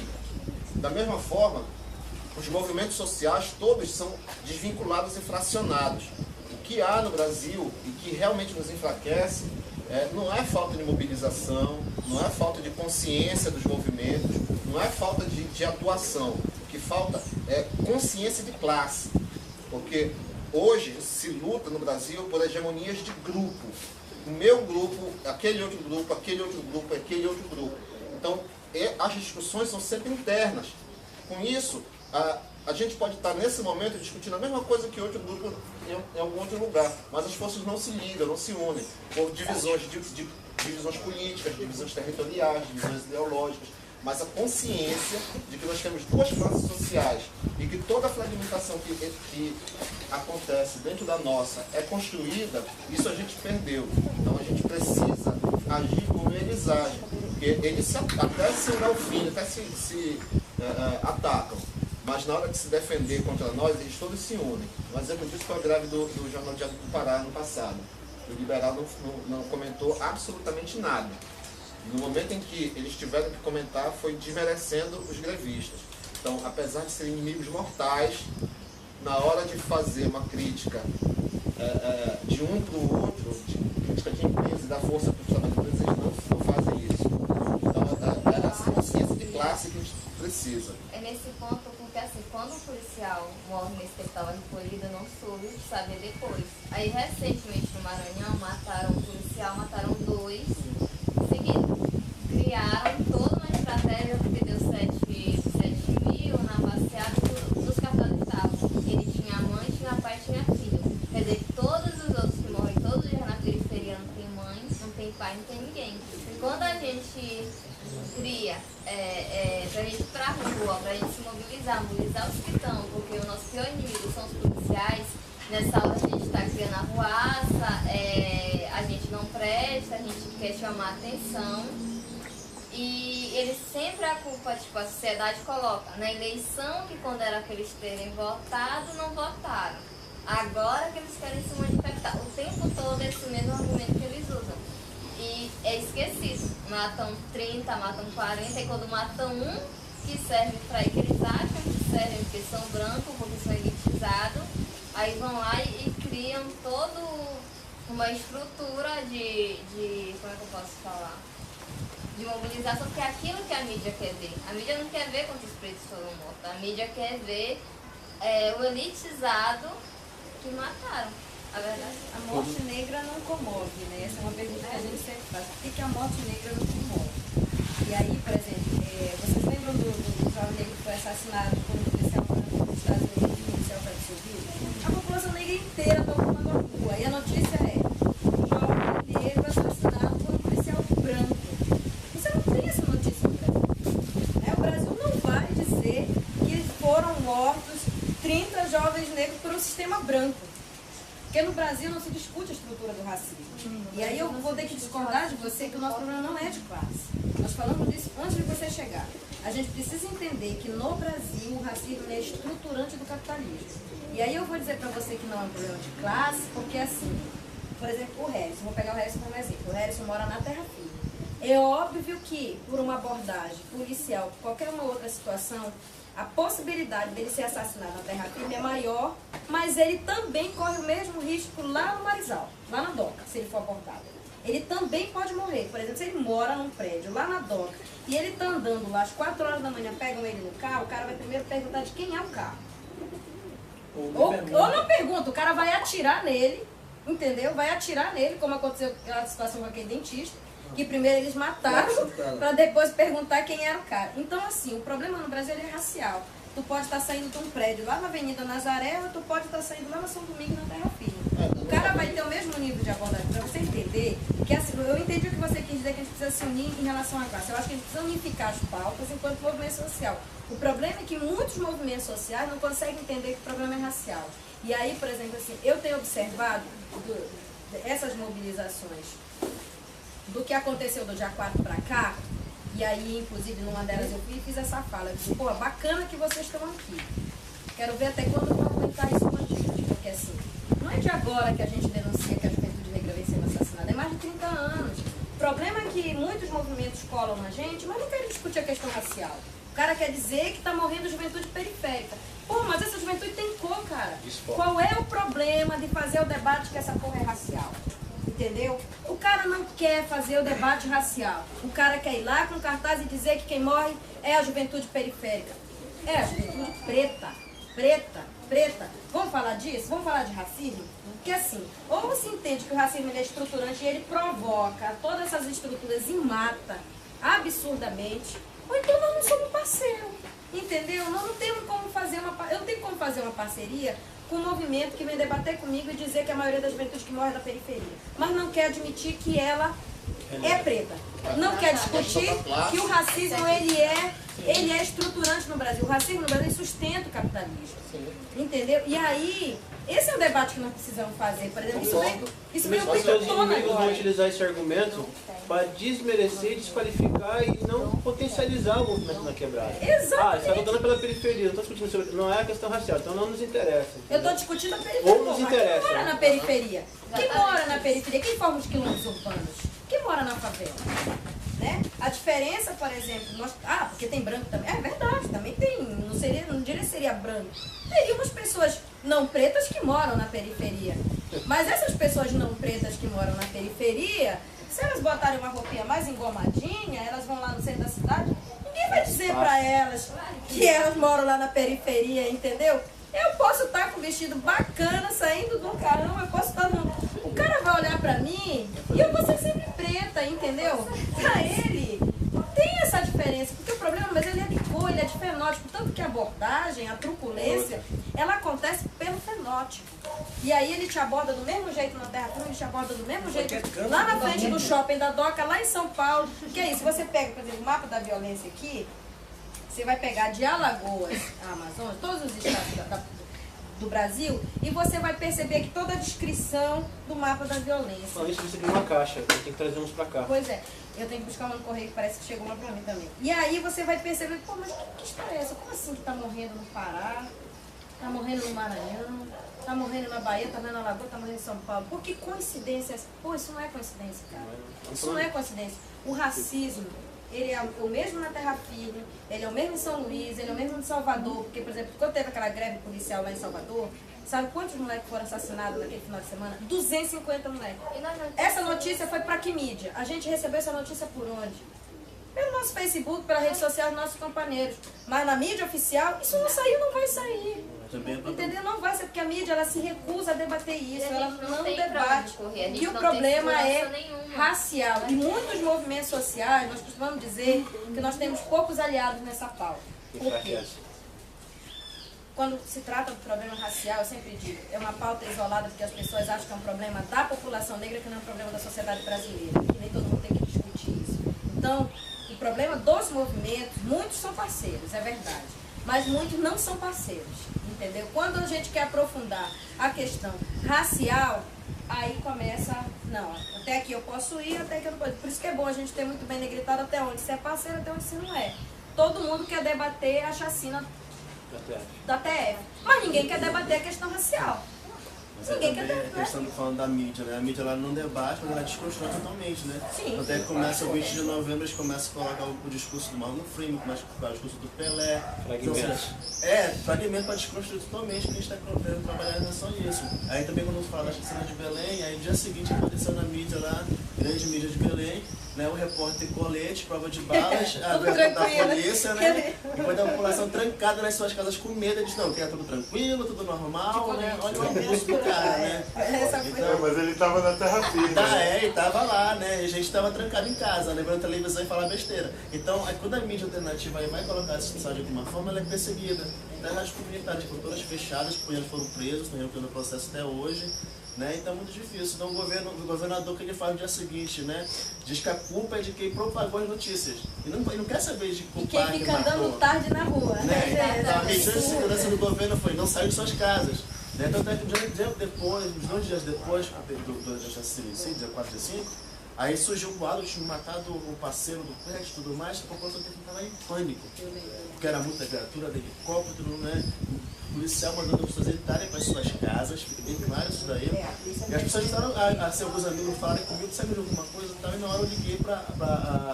Da mesma forma, os movimentos sociais todos são desvinculados e fracionados. O que há no Brasil e que realmente nos enfraquece não é falta de mobilização, não é falta de consciência dos movimentos, não é falta de atuação. O que falta é consciência de classe. Porque hoje se luta no Brasil por hegemonias de grupo. O meu grupo, aquele outro grupo, aquele outro grupo, aquele outro grupo. Então, as discussões são sempre internas. Com isso, a gente pode estar nesse momento discutindo a mesma coisa que outro grupo em algum outro lugar, mas as forças não se ligam, não se unem, por divisões políticas, divisões territoriais, divisões ideológicas, mas a consciência de que nós temos duas classes sociais e que toda a fragmentação que acontece dentro da nossa é construída, isso a gente perdeu. Então a gente precisa agir como eles agem, porque eles até se engalfinham, até se atacam, mas na hora de se defender contra nós, eles todos se unem. Um exemplo disso foi a greve do Jornal Diário do Pará no passado. O liberal não comentou absolutamente nada. No momento em que eles tiveram que comentar, foi desmerecendo os grevistas. Então, apesar de serem inimigos mortais, na hora de fazer uma crítica de um para o outro, crítica de empresa e da força justamente por eles não fazem isso. Então, é essa consciência de classe que a gente precisa. É nesse ponto, porque assim, quando o policial morre nesse tempo que estava recolhido, eu não soube saber depois. Aí, recentemente, no Maranhão, mataram um policial, mataram 2 seguidos. Criaram toda uma estratégia, porque deu 7 mil na passeada dos cartões estavam. Ele tinha mãe, tinha pai, tinha filho. Quer dizer, todos os outros que morrem todos os dias na periferia não tem mãe, não tem pai, não tem ninguém. E quando a gente cria pra gente ir pra rua, pra gente se mobilizar os que estão, porque o nosso pior inimigo são os policiais. Nessa hora a gente está criando a ruaça, a gente não presta, a gente quer chamar atenção. E eles sempre a culpa, tipo, a sociedade coloca na eleição, que quando era para eles terem votado, não votaram. Agora que eles querem se manifestar. O tempo todo é esse mesmo argumento que eles usam. E é esquecido. Matam 30, matam 40, e quando matam um que serve para ir, que eles acham que servem porque são brancos, porque são elitizados, aí vão lá e criam toda uma estrutura de. Como é que eu posso falar? De mobilização, que é aquilo que a mídia quer ver. A mídia não quer ver quantos pretos foram mortos. A mídia quer ver o elitizado que mataram. A verdade. A morte negra não comove, né? Essa é uma pergunta que a gente sempre faz. Por que a morte negra não comove? E aí, por exemplo, vocês lembram do jovem negro que foi assassinado por um policial nos Estados Unidos, um policial civil? A população negra inteira está ocupando a rua. E a notícia é: jovem negro assassinado por um policial branco. Você não tem essa notícia no Brasil. O Brasil não vai dizer que foram mortos 30 jovens negros por um sistema branco. Porque no Brasil não se discute a estrutura do racismo. E aí eu vou ter que discordar de você que o nosso problema não é de classe. Nós falamos disso antes de você chegar. A gente precisa entender que no Brasil o racismo é estruturante do capitalismo. E aí eu vou dizer para você que não é um problema de classe, porque assim, por exemplo, o Harrison, vou pegar o Harrison como exemplo. O Harrison mora na terra firme. É óbvio que por uma abordagem policial, qualquer uma outra situação, a possibilidade dele ser assassinado na terra firme é maior, mas ele também corre o mesmo risco lá no Marizal, lá na doca, se ele for abordado. Ele também pode morrer. Por exemplo, se ele mora num prédio lá na doca e ele está andando lá às 4 horas da manhã, pegam ele no carro, o cara vai primeiro perguntar de quem é o carro. Ou não pergunta, o cara vai atirar nele, entendeu? Vai atirar nele, como aconteceu aquela situação com aquele dentista, que primeiro eles mataram para depois perguntar quem era o cara. Então, assim, o problema no Brasil é racial. Tu pode estar saindo de um prédio lá na Avenida Nazaré, ou tu pode estar saindo lá na São Domingo, na Terra Firme. O cara vai ter o mesmo nível de abordagem. Para você entender que, assim, eu entendi o que você quis dizer, que a gente precisa se unir em relação à classe. Eu acho que a gente precisa unificar as pautas enquanto movimento social. O problema é que muitos movimentos sociais não conseguem entender que o problema é racial. E aí, por exemplo, assim, eu tenho observado essas mobilizações do que aconteceu do dia 4 para cá, e aí, inclusive, numa delas eu fui e fiz essa fala. Eu disse, pô, bacana que vocês estão aqui. Quero ver até quando vão aguentar isso com a gente. Porque, assim, não é de agora que a gente denuncia que a juventude negra vem sendo assassinada, é mais de 30 anos. O problema é que muitos movimentos colam na gente, mas não querem discutir a questão racial. O cara quer dizer que está morrendo juventude periférica. Pô, mas essa juventude tem cor, cara. Qual é o problema de fazer o debate que essa porra é racial? Entendeu? O cara não quer fazer o debate racial. O cara quer ir lá com cartaz e dizer que quem morre é a juventude periférica. É a juventude preta. Preta. Vamos falar disso? Vamos falar de racismo? Porque assim, ou se entende que o racismo ele é estruturante e ele provoca todas essas estruturas e mata absurdamente, ou então nós não somos parceiros. Entendeu? Nós não temos como fazer eu não tenho como fazer uma parceria com um movimento que vem debater comigo e dizer que a maioria das juventudes que morre é da periferia, mas não quer admitir que ela é preta. Não quer discutir que o racismo ele é estruturante no Brasil. O racismo no Brasil sustenta o capitalismo. Entendeu? E aí, esse é o debate que nós precisamos fazer. Por exemplo, isso vem muito à tona agora. Vão utilizar esse argumento para desmerecer, desqualificar e não potencializar o movimento na quebrada. Exatamente. Você está lutando pela periferia, não está discutindo sobre. Não é a questão racial, então não nos interessa. Eu estou discutindo a periferia. Ou nos interessa. Quem mora na periferia? Quem mora na periferia? Quem forma os quilômetros urbanos? Quem mora na favela? Né? A diferença, por exemplo, porque tem branco também. É verdade, também tem. Não diria que seria branco. Teria umas pessoas não pretas que moram na periferia. Mas essas pessoas não pretas que moram na periferia Se elas botarem uma roupinha mais engomadinha, elas vão lá no centro da cidade, ninguém vai dizer pra elas que elas moram lá na periferia, entendeu? Eu posso estar com um vestido bacana, saindo de um carão, eu posso estar num... O cara vai olhar pra mim e eu vou ser sempre preta, entendeu? Pra ele, tem essa diferença, porque o problema, mas ele é de cor, ele é de fenótipo, tanto que a abordagem, a truculência, ela acontece pelo fenótipo. E aí ele te aborda do mesmo jeito na Terra Firme, ele te aborda do mesmo jeito lá na frente do shopping da Doca, lá em São Paulo. Que é isso, se você pega, por exemplo, o mapa da violência aqui, você vai pegar de Alagoas a Amazonas, todos os estados do Brasil, e você vai perceber que toda a descrição do mapa da violência. Não, isso precisa de uma caixa, eu tenho que trazer uns pra cá. Pois é, eu tenho que buscar uma no correio, que parece que chegou uma pra mim também. E aí você vai perceber, pô, mas que história é essa? Como assim que tá morrendo no Pará, tá morrendo no Maranhão, tá morrendo na Bahia, tá morrendo na Alagoas, tá morrendo em São Paulo? Por que coincidência? Pô, isso não é coincidência, cara. Isso não é coincidência. O racismo, ele é o mesmo na Terra Firme, ele é o mesmo em São Luís, ele é o mesmo em Salvador. Porque, por exemplo, quando teve aquela greve policial lá em Salvador, sabe quantos moleques foram assassinados naquele final de semana? 250 moleques. Essa notícia foi pra que mídia? A gente recebeu essa notícia por onde? Pelo nosso Facebook, pela rede social dos nossos companheiros. Mas na mídia oficial, isso não saiu, não vai sair. Entendeu? Não vai ser, porque a mídia ela se recusa a debater isso, ela não debate. E o problema é racial. E muitos movimentos sociais, nós costumamos dizer que nós temos poucos aliados nessa pauta. Por quê? Quando se trata do problema racial, eu sempre digo, é uma pauta isolada porque as pessoas acham que é um problema da população negra, que não é um problema da sociedade brasileira. E nem todo mundo tem que discutir isso. Então, o problema dos movimentos, muitos são parceiros, é verdade. Mas muitos não são parceiros, entendeu? Quando a gente quer aprofundar a questão racial, aí começa, não, até aqui eu posso ir, até aqui eu não posso. Por isso que é bom a gente ter muito bem negritado até onde você é parceiro, até onde você não é. Todo mundo quer debater a chacina da TF, mas ninguém quer debater a questão racial. Mas é também a questão falando da mídia, né? A mídia ela não debate, mas ela desconstrói totalmente, né? Sim. Até que começa o 20 de novembro, eles começam a colocar o discurso do Morgan Freeman, começa a colocar o discurso do Pelé. Fragmento para desconstruir totalmente, que a gente está trabalhando não é só isso. Aí também quando fala da cena de Belém, aí no dia seguinte apareceu na mídia lá, grande mídia de Belém, né? O repórter colete, prova de balas, a da polícia, né? Depois da população trancada nas suas casas com medo, eles não, que é tudo tranquilo, tudo normal, né? Olha o abuso do cara, né? Então, mas ele estava na Terra Firme. E tava lá, né? E a gente tava trancado em casa, né? Vendo televisão e falar besteira. Então, quando a mídia alternativa aí vai colocar essa mensagem de alguma forma, ela é perseguida. As rádios comunitárias foram todas fechadas, companheiros foram presos, estão recolhendo o processo até hoje. Né? Então é muito difícil. Então o governador, que ele faz no dia seguinte, né? Diz que a culpa é de quem propagou as notícias. E não quer saber de culpar quem fica andando tarde na rua, né? Então, a medida de segurança do governo foi não sair de suas casas. Né? Então até que uns 2 dias depois do suicídio, dia 4 de 5, aí surgiu um boato, tinha matado o parceiro do prédio e tudo mais, a população teve que ficar em pânico. Porque era muita criatura de helicóptero, né? O policial mandando as pessoas entrarem para as suas casas, fica bem claro isso daí. E as pessoas estavam, se alguns amigos falarem comigo, sabe de alguma coisa e tal, e na hora eu liguei para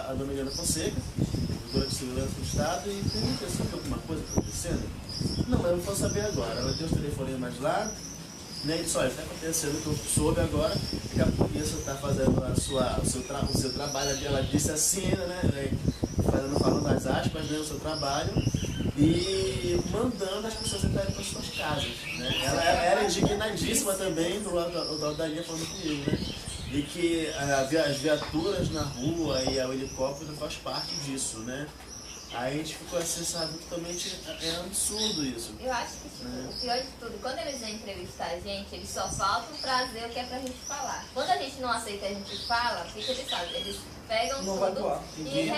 a dona Eliana Fonseca, diretora de segurança do Estado, e perguntei se tem alguma coisa acontecendo. Não, mas eu não vou saber agora. Ela tem os telefonemas lá, né? E disse, olha, está acontecendo o que eu soube agora, que a polícia está fazendo o seu trabalho. Ela disse assim, né? Falando as aspas, né? O seu trabalho. E mandando as pessoas entrarem para as suas casas. Né? Ela era indignadíssima também do lado da linha falando comigo, né? E que as viaturas na rua e o helicóptero faz parte disso, né? Aí a gente ficou assim, sabe, totalmente é absurdo isso. Eu acho que o pior de tudo, quando eles vêm entrevistar a gente, eles só faltam trazer o que é pra gente falar. Quando a gente não aceita, a gente fala, o que eles fazem? Eles pegam tudo e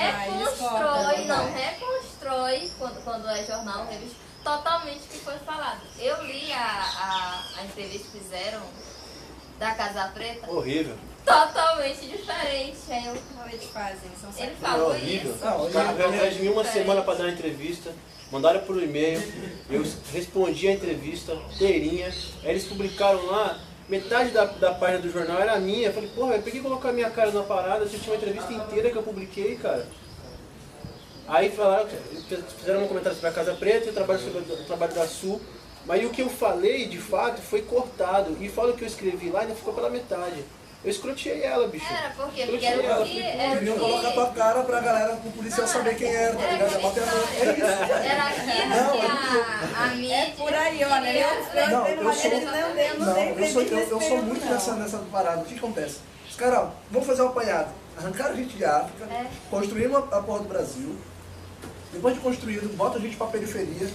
reconstrói quando é jornal, revista, totalmente o que foi falado. Eu li a entrevista que fizeram da Casa Preta. Horrível. Totalmente diferente. Aí eu eles fazem, são ele falou isso. Os caras vieram atrás de mim uma semana para dar uma entrevista, mandaram por e-mail, eu respondi a entrevista inteirinha, aí eles publicaram lá, metade da página do jornal era minha. Eu falei, porra, por que colocar minha cara na parada se tinha uma entrevista inteira que eu publiquei, cara? Aí falaram, fizeram um comentário sobre a Casa Preta e o trabalho da Sul, mas o que eu falei, de fato, foi cortado, e fala o que eu escrevi lá ainda ficou pela metade. Eu escroteei ela, bicho. Era, por quê? Porque Escroteei era ela. o que... Era Queriam o colocar que... tua cara pra galera, pro policial saber quem era, tá ligado? É isso. Era aquilo que a mídia... É por aí, olha. Eu Não, entrei numa eu sou- rede, não dei Não, eu entrevista sou nesse período, muito não. nessa parada. O que acontece? Os caras, ó, vamos fazer um apanhado. Arrancaram a gente de África, construímos a porra do Brasil. Depois de construído, bota a gente pra periferia.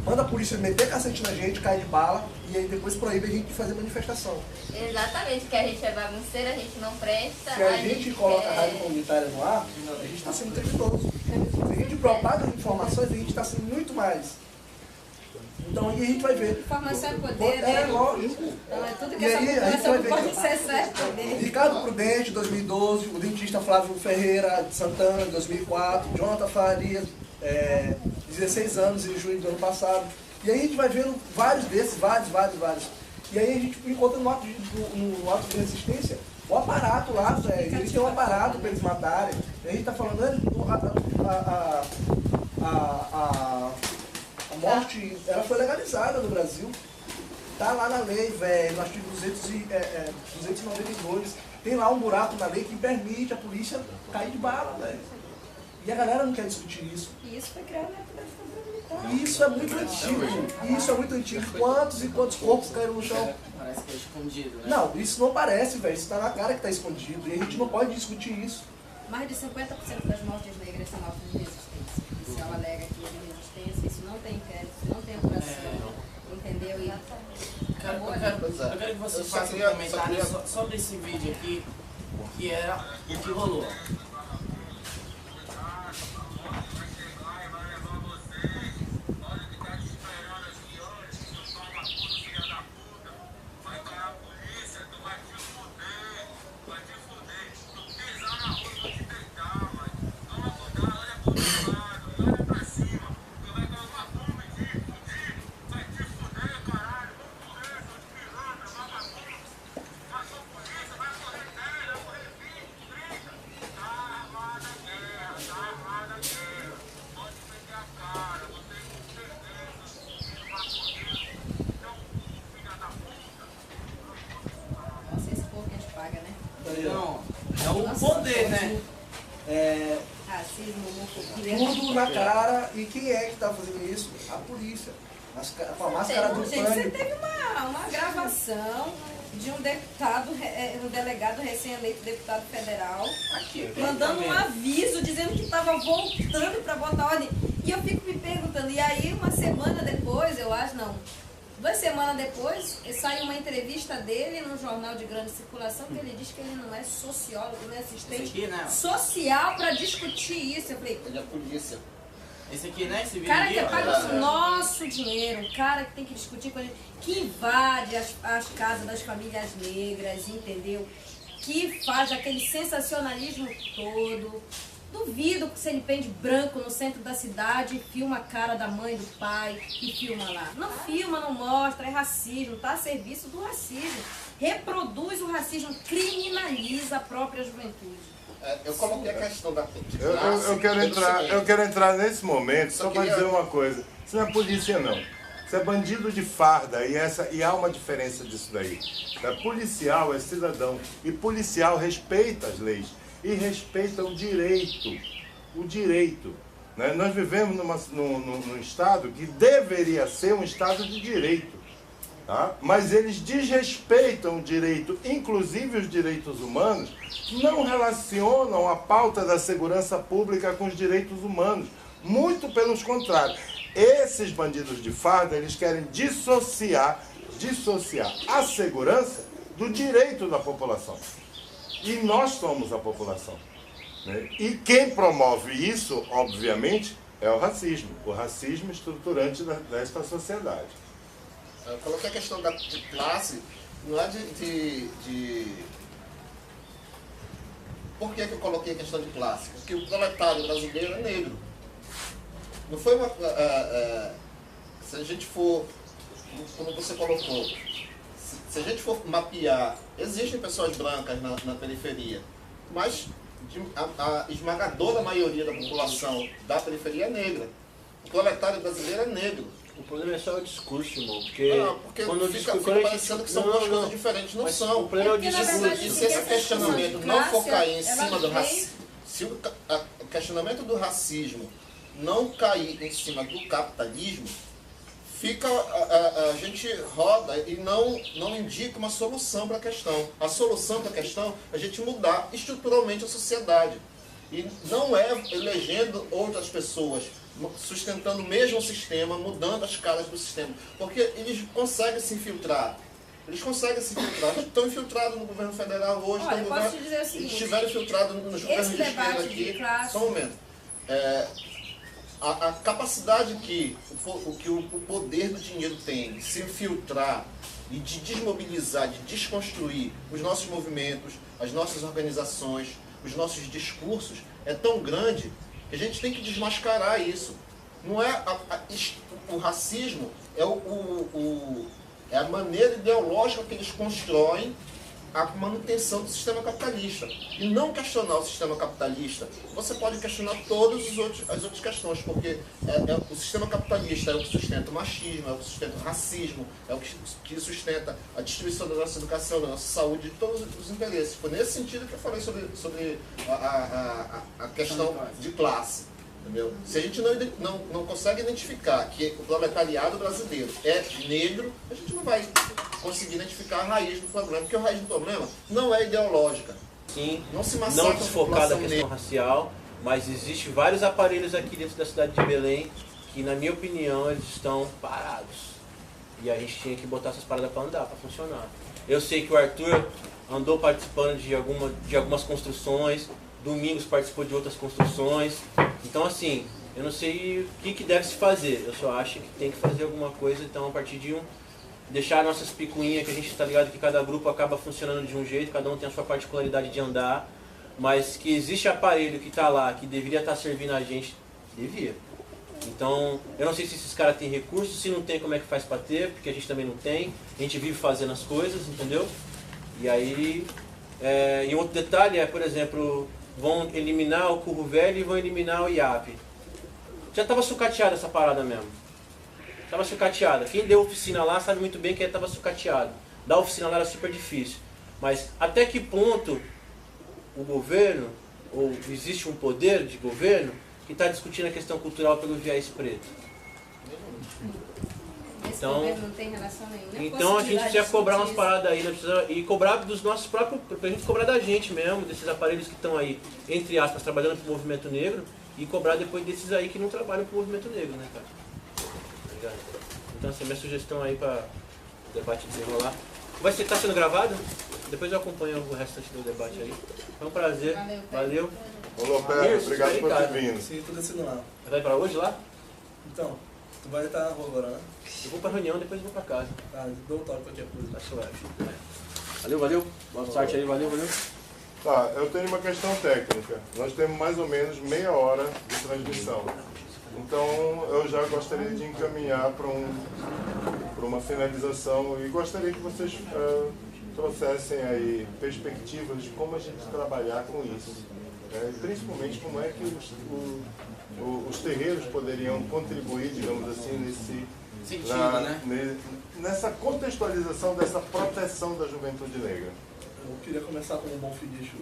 Manda a polícia meter cacete na gente, cair de bala. E aí depois proíbe a gente de fazer manifestação. Exatamente, que a gente é bagunceira, a gente não presta. Se a gente coloca a rádio comunitária no ar, a gente está sendo criminoso. Se a gente propaga as informações, a gente está sendo muito mais. Então aí a gente vai ver. Informação é poder, né? É, lógico. Então é tudo que E essa aí a gente população vai não ver. pode ser certo poder. Ricardo Prudente, 2012, o dentista Flávio Ferreira de Santana, 2004, Jonathan Farias, 16 anos em junho do ano passado. E aí a gente vai vendo vários desses, vários. E aí a gente encontra no ato de resistência o aparato lá, velho. Eles têm um aparato para eles matarem. E a gente tá falando, a morte, ela foi legalizada no Brasil. Tá lá na lei, velho, no artigo 292. Tem lá um buraco na lei que permite a polícia cair de bala, velho. E a galera não quer discutir isso. E isso foi criado na época da ditadura militar. E isso é muito antigo. Isso é muito antigo. Quantos e quantos corpos caíram no chão? Parece que é escondido, né? Não, isso não parece, velho. Isso tá na cara que tá escondido. E a gente não pode discutir isso. Mais de 50% das mortes negras são mortes de resistência. O policial alega que é de resistência, isso não tem inquérito, isso não tem apuração, entendeu? E acabou ali. Eu quero que vocês façam um comentário sobre esse vídeo aqui, que era o que rolou. Nossa, esse povo que a gente paga, né? Não, é o poder, né? Racismo, homofobia. Tudo na cara. E quem é que tá fazendo isso? A polícia. Com a máscara do Gente, você pânico. teve uma gravação de um deputado, um delegado recém-eleito deputado federal, mandando um aviso dizendo que estava voltando para botar ordem. E eu fico me perguntando, e aí uma semana depois, eu acho, não, 2 semanas depois, saiu uma entrevista dele num jornal de grande circulação que ele diz que ele não é sociólogo, não é assistente Esse aqui, né? social para discutir isso. Eu falei, Ele é a polícia. Esse aqui, né? Esse vídeo cara aqui, que ó. paga o nosso dinheiro, um cara que tem que discutir com a gente, que invade as casas das famílias negras, entendeu? Que faz aquele sensacionalismo todo. Duvido que se ele pende branco no centro da cidade e filma a cara da mãe, do pai e filma lá. Não filma, não mostra, é racismo, tá a serviço do racismo. Reproduz o racismo, criminaliza a própria juventude. Eu coloquei a questão da Eu quero entrar nesse momento só para dizer uma coisa. Isso não é polícia, não. Isso é bandido de farda e há uma diferença disso daí. Policial é cidadão e policial respeita as leis e respeita o direito. O direito. Né? Nós vivemos num estado que deveria ser um estado de direito. Tá? Mas eles desrespeitam o direito, inclusive os direitos humanos, não relacionam a pauta da segurança pública com os direitos humanos. Muito pelo contrário. Esses bandidos de farda, eles querem dissociar a segurança do direito da população. E nós somos a população. Né? E quem promove isso, obviamente, é o racismo estruturante desta sociedade. Eu coloquei a questão de classe, não é Por que eu coloquei a questão de classe? Porque o proletário brasileiro é negro. Não foi uma... se a gente for, como você colocou, se a gente for mapear, existem pessoas brancas na periferia, mas a esmagadora maioria da população da periferia é negra. O proletário brasileiro é negro. O problema é só o discurso, irmão. Porque, porque quando fica parecendo que são duas coisas diferentes. Não são. O problema é o Porque, na discurso. verdade, E se esse questionamento não for cair em cima do racismo, racismo, se o questionamento do racismo não cair em cima do capitalismo, fica a gente roda e não indica uma solução para a questão. A solução para a questão é a gente mudar estruturalmente a sociedade. E não é elegendo outras pessoas, sustentando o mesmo sistema, mudando as caras do sistema. Porque eles conseguem se infiltrar. Eles estão infiltrados no governo federal hoje. Olha, eu posso te dizer o seguinte, estiveram infiltrados nos governos de esquerda debate aqui. de classe... Só um momento. A capacidade que o poder do dinheiro tem de se infiltrar e de desmobilizar, de desconstruir os nossos movimentos, as nossas organizações, os nossos discursos, é tão grande que a gente tem que desmascarar isso. Não é o racismo, é a maneira ideológica que eles constroem a manutenção do sistema capitalista. E não questionar o sistema capitalista, você pode questionar todas as outras questões, porque o sistema capitalista é o que sustenta o machismo, é o que sustenta o racismo, é o que sustenta a destruição da nossa educação, da nossa saúde, de todos os interesses. Foi nesse sentido que eu falei sobre a questão de classe. Entendeu? Se a gente não consegue identificar que o proletariado brasileiro é negro, a gente não vai conseguir identificar a raiz do problema, porque a raiz do problema não é ideológica. Sim, não se massacra não desfocada a questão racial, mas existem vários aparelhos aqui dentro da cidade de Belém que, na minha opinião, eles estão parados. E a gente tinha que botar essas paradas para andar, para funcionar. Eu sei que o Arthur andou participando de algumas construções, Domingos participou de outras construções. Então, assim, eu não sei o que deve se fazer. Eu só acho que tem que fazer alguma coisa, então, a partir de deixar nossas picuinhas, que a gente está ligado que cada grupo acaba funcionando de um jeito, cada um tem a sua particularidade de andar, mas que existe aparelho que está lá, que deveria estar servindo a gente, devia. Então, eu não sei se esses caras têm recursos, se não tem, como é que faz para ter, porque a gente também não tem, a gente vive fazendo as coisas, entendeu? E aí, e outro detalhe é, por exemplo, vão eliminar o Curro Velho e vão eliminar o IAP. Já estava sucateada essa parada mesmo. Estava sucateada. Quem deu oficina lá sabe muito bem que estava sucateado. Dar oficina lá era super difícil. Mas até que ponto o governo, ou existe um poder de governo, que está discutindo a questão cultural pelo viés preto? Esse governo não tem relação nenhuma. Então a gente precisa cobrar umas paradas aí, e cobrar dos nossos próprios, pra gente cobrar da gente mesmo, desses aparelhos que estão aí, entre aspas, trabalhando pro movimento negro, e cobrar depois desses aí que não trabalham pro movimento negro, né, cara? Tá ligado? Então, assim, minha sugestão aí para o debate desenrolar. Tá sendo gravado? Depois eu acompanho o restante do debate aí. Foi um prazer. Valeu. Ô, Lopes, obrigado por ter vindo. Sim, tô descendo lá. Vai pra hoje lá? Então, tu vai estar na rua agora, né? Eu vou pra reunião, depois eu vou pra casa. Tá, dou um toque qualquer coisa. Tá suave. Valeu. Boa sorte aí, valeu. Tá, eu tenho uma questão técnica. Nós temos mais ou menos meia hora de transmissão. Então, eu já gostaria de encaminhar para uma finalização e gostaria que vocês trouxessem aí perspectivas de como a gente trabalhar com isso. Principalmente como é que os terreiros poderiam contribuir, digamos assim, nessa contextualização dessa proteção da juventude negra. Eu queria começar com um bom finicho.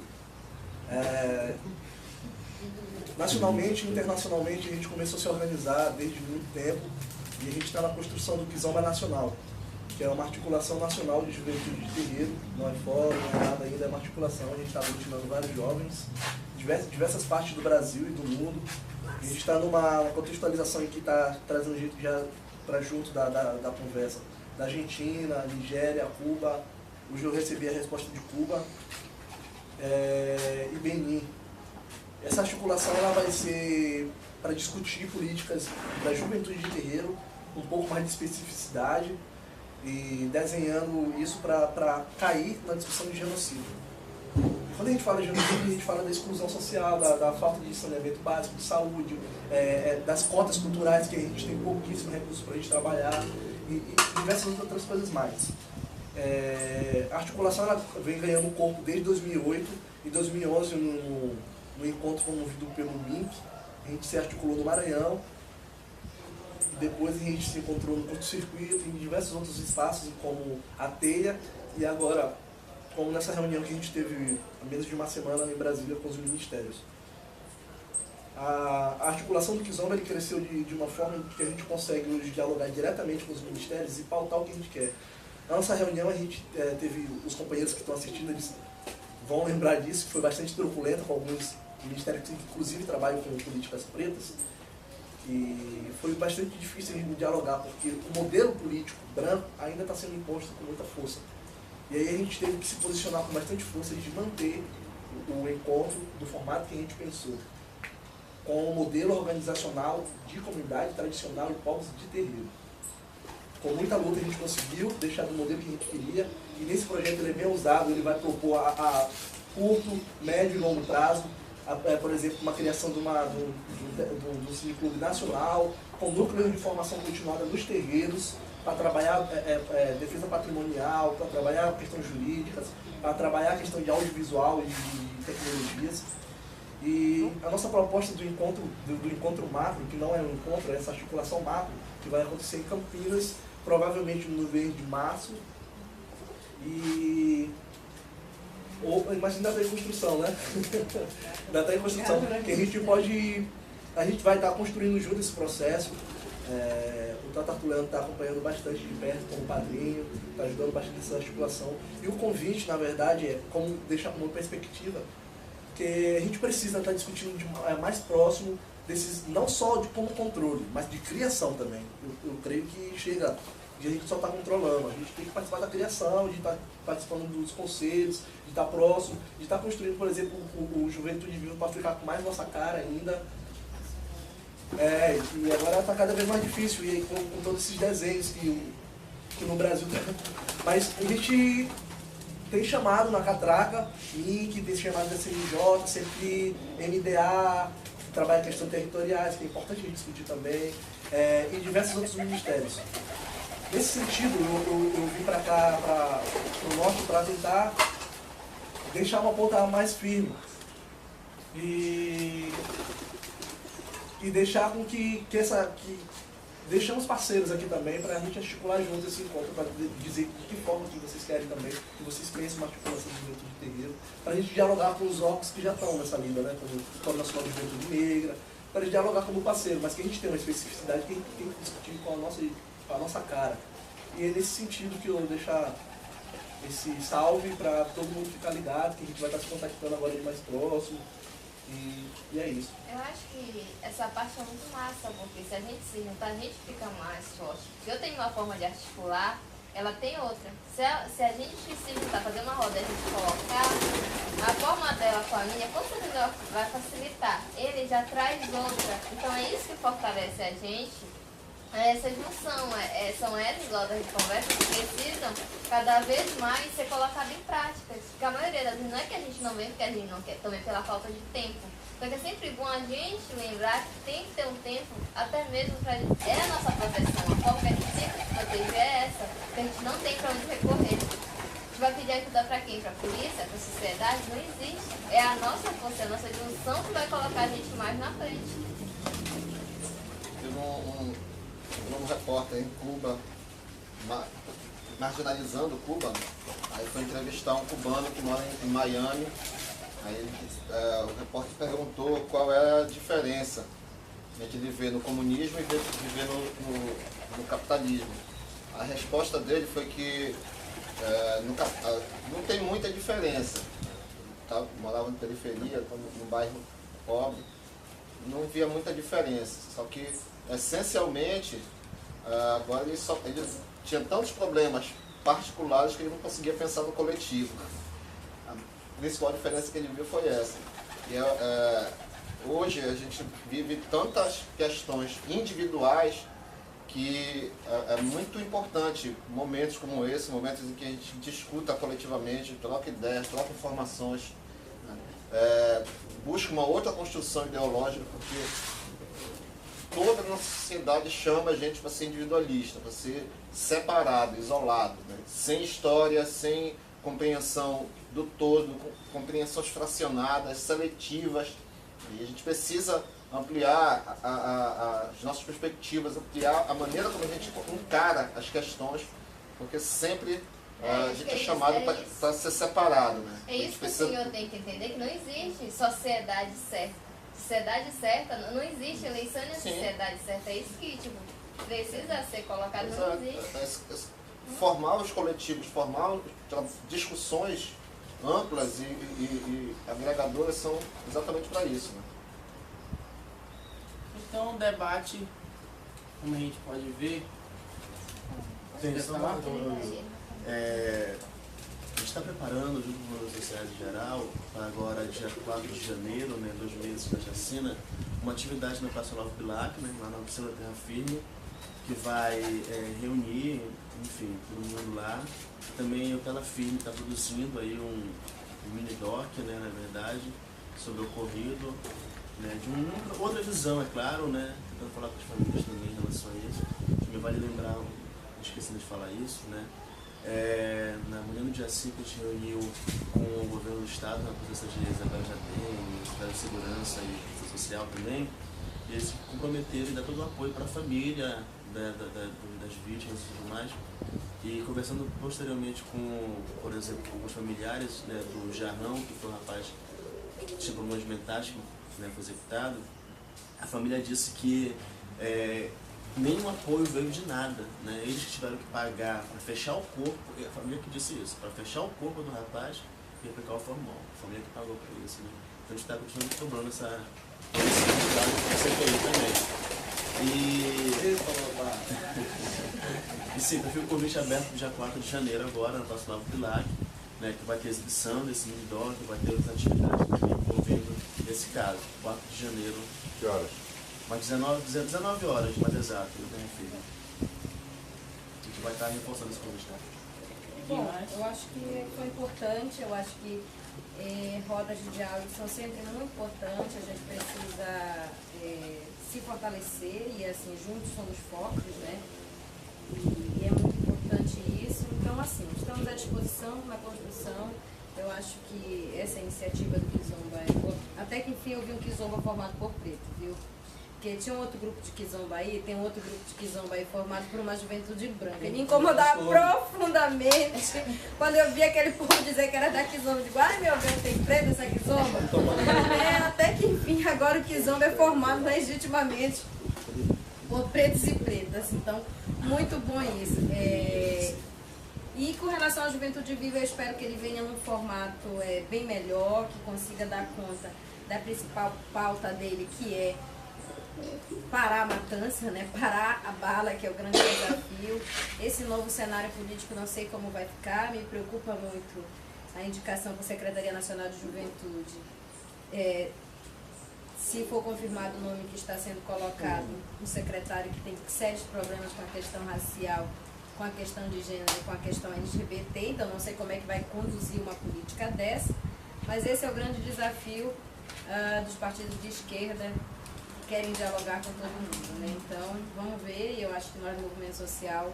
Nacionalmente e internacionalmente a gente começou a se organizar desde muito tempo e a gente está na construção do Kizomba Nacional, que é uma articulação nacional de juventude de terreiro, não é fórum, não é nada ainda, é uma articulação, a gente está aglutinando vários jovens, diversas partes do Brasil e do mundo. A gente está numa contextualização em que está trazendo gente já para junto da conversa da Argentina, Nigéria, Cuba. Hoje eu recebi a resposta de Cuba e Benin. Essa articulação ela vai ser para discutir políticas da juventude de terreiro, um pouco mais de especificidade e desenhando isso para cair na discussão de genocídio. Quando a gente fala de genocídio, a gente fala da exclusão social, da falta de saneamento básico, de saúde, das cotas culturais que a gente tem pouquíssimo recurso para a gente trabalhar e diversas outras coisas mais. A articulação ela vem ganhando corpo desde 2008 e 2011 no encontro promovido pelo MINC, a gente se articulou no Maranhão Depois a gente se encontrou no curto-circuito, em diversos outros espaços, como a Teia, e agora, como nessa reunião que a gente teve há menos de uma semana em Brasília com os ministérios. A articulação do Kizomba ele cresceu de uma forma que a gente consegue hoje dialogar diretamente com os ministérios e pautar o que a gente quer. Na nossa reunião a gente teve, os companheiros que estão assistindo, eles vão lembrar disso, que foi bastante turbulenta com alguns ministérios que inclusive trabalham com políticas pretas. E foi bastante difícil a gente dialogar, porque o modelo político branco ainda está sendo imposto com muita força. E aí a gente teve que se posicionar com bastante força de manter o encontro do formato que a gente pensou, com o modelo organizacional de comunidade tradicional e povos de terreiro. Com muita luta a gente conseguiu deixar do modelo que a gente queria, e nesse projeto ele é bem usado, ele vai propor a curto, médio e longo prazo, por exemplo, uma criação de um cineclube nacional, com núcleo de formação continuada nos terreiros, para trabalhar defesa patrimonial, para trabalhar questões jurídicas, para trabalhar a questão de audiovisual e de tecnologias. E a nossa proposta do encontro macro, que não é um encontro, é essa articulação macro, que vai acontecer em Campinas, provavelmente no mês de março. Mas ainda está em construção, né? Ainda está em construção. Que a gente vai estar construindo junto esse processo. O Tata Artulano está acompanhando bastante de perto como padrinho, está ajudando bastante nessa articulação. E o convite, na verdade, é como deixar uma perspectiva que a gente precisa estar discutindo mais próximo desses, não só de como controle, mas de criação também. Eu creio que chega de a gente só está controlando, a gente tem que participar da criação, de estar participando dos conselhos, de estar próximo, de estar construindo, por exemplo, o Juventude Viva para ficar com mais nossa cara ainda. E agora está cada vez mais difícil, e aí, com todos esses desenhos que no Brasil... Mas a gente tem chamado na Catraca, que tem chamado da CNJ, sempre MDA, que trabalha questões territoriais, que é importante a gente discutir também, e diversos outros ministérios. Nesse sentido, eu vim para cá, para o norte, para tentar deixar uma ponta mais firme e deixar com que deixamos parceiros aqui também para a gente articular juntos esse encontro, para dizer de que forma que vocês querem também, que vocês pensem uma articulação de juventude terreiro, para a gente dialogar com os órgãos que já estão nessa linha, né, como o Fórum Nacional de Juventude Negra, para a gente dialogar como parceiro, mas que a gente tem uma especificidade que a gente tem que discutir com a nossa cara. E é nesse sentido que eu vou deixar esse salve para todo mundo ficar ligado, que a gente vai estar se contactando agora de mais próximo. E é isso. Eu acho que essa parte é muito massa, porque se a gente se juntar, a gente fica mais forte. Eu tenho uma forma de articular, ela tem outra. Se a gente se juntar, fazer uma roda e a gente colocar, a forma dela com a minha, com certeza vai facilitar. Ele já traz outra. Então é isso que fortalece a gente. Essa junção, são essas rodas de conversa que precisam cada vez mais ser colocadas em prática. Porque a maioria das vezes não é que a gente não vem porque a gente não quer, também pela falta de tempo. Só que é sempre bom a gente lembrar que tem que ter um tempo, até mesmo para a nossa proteção. A forma que a gente sempre se proteger é essa, porque a gente não tem para onde recorrer. A gente vai pedir ajuda para quem? Para a polícia? Para a sociedade? Não existe. É a nossa força, a nossa junção que vai colocar a gente mais na frente. Teve um repórter em Cuba, marginalizando Cuba, aí foi entrevistar um cubano que mora em Miami, aí o repórter perguntou qual é a diferença entre viver no comunismo e viver no capitalismo. A resposta dele foi que não tem muita diferença. Morava na periferia, num bairro pobre, não via muita diferença, só que essencialmente agora ele tinha tantos problemas particulares que ele não conseguia pensar no coletivo. A principal diferença que ele viu foi essa. E, hoje a gente vive tantas questões individuais que é muito importante momentos como esse, momentos em que a gente discuta coletivamente, troca ideias, troca informações, busca uma outra construção ideológica, porque toda a nossa sociedade chama a gente para ser individualista, para ser separado, isolado, né? Sem história, sem compreensão do todo, compreensões fracionadas, seletivas. E a gente precisa ampliar as nossas perspectivas, ampliar a maneira como a gente encara as questões, porque sempre a gente é chamado para ser separado, né? É isso que o senhor tem que entender, que não existe sociedade certa. Sociedade certa, não existe eleição na sociedade certa. É isso que tipo, precisa ser colocado, não existe. Formar os coletivos, formar discussões amplas e agregadoras são exatamente para isso, né? Então o debate, como a gente pode ver, A gente está preparando, junto com os sociais em geral, para agora, dia 4 de janeiro, né, 2 meses da chacina, uma atividade na Praça Nova Bilac, né, lá na oficina da Terra Firme, que vai reunir, enfim, todo mundo lá. Também o Tela Firme está produzindo aí um mini-doc, né, na verdade, sobre o ocorrido, né, de uma outra visão, é claro, né, tentando falar com as famílias também em relação a isso. Me vale lembrar, esqueci de falar isso, né, na manhã do dia 5 a gente reuniu com o governo do estado, na presença de Isabel Jardem, Secretário de Segurança e Justiça Social também, e eles se comprometeram em dar todo o apoio para a família das vítimas e tudo mais. E conversando posteriormente com, por exemplo, com os familiares, né, do Jarrão, que foi um rapaz que tinha problemas mentais, que, né, foi executado, a família disse que nenhum apoio veio de nada, né? Eles que tiveram que pagar para fechar o corpo, a família que disse isso, para fechar o corpo do rapaz e aplicar o formol. A família que pagou por isso, né? Então a gente está continuando cobrando essa possibilidade de CPI também. E sim, eu fico o convite aberto dia 4 de janeiro agora, na Praça Nova Bilac, né, que vai ter exibição desse mini-doc, vai ter outras atividades também envolvendo esse caso, 4 de janeiro. Que horas? Mas 19 horas, mais exato, né, filho? A gente vai estar reforçando esse convite, tá? Bom, eu acho que foi importante, eu acho que rodas de diálogo são sempre muito importantes, a gente precisa se fortalecer e assim, juntos somos fortes, né? E é muito importante isso. Então, assim, estamos à disposição na construção. Eu acho que essa iniciativa do Kizomba até que enfim eu vi um Kizomba formado por preto, viu? Porque tinha um outro grupo de Kizomba aí, tem um outro grupo de Kizomba aí formado por uma juventude branca. E me incomodava profundamente quando eu vi aquele povo dizer que era da Kizomba. Eu digo, ai meu Deus, tem preto essa Kizomba? Até que enfim, agora o Kizomba é formado legitimamente por pretos e pretas. Então, muito bom isso. E com relação à Juventude Viva, eu espero que ele venha num formato bem melhor, que consiga dar conta da principal pauta dele, que é parar a matança, né? Parar a bala, que é o grande desafio. Esse novo cenário político, não sei como vai ficar, me preocupa muito a indicação para a Secretaria Nacional de Juventude. Se for confirmado o nome que está sendo colocado, um secretário que tem sérios problemas com a questão racial, com a questão de gênero e com a questão LGBT, então não sei como é que vai conduzir uma política dessa, mas esse é o grande desafio dos partidos de esquerda que querem dialogar com todo mundo, né? Então, vamos ver, e eu acho que nós, no movimento social,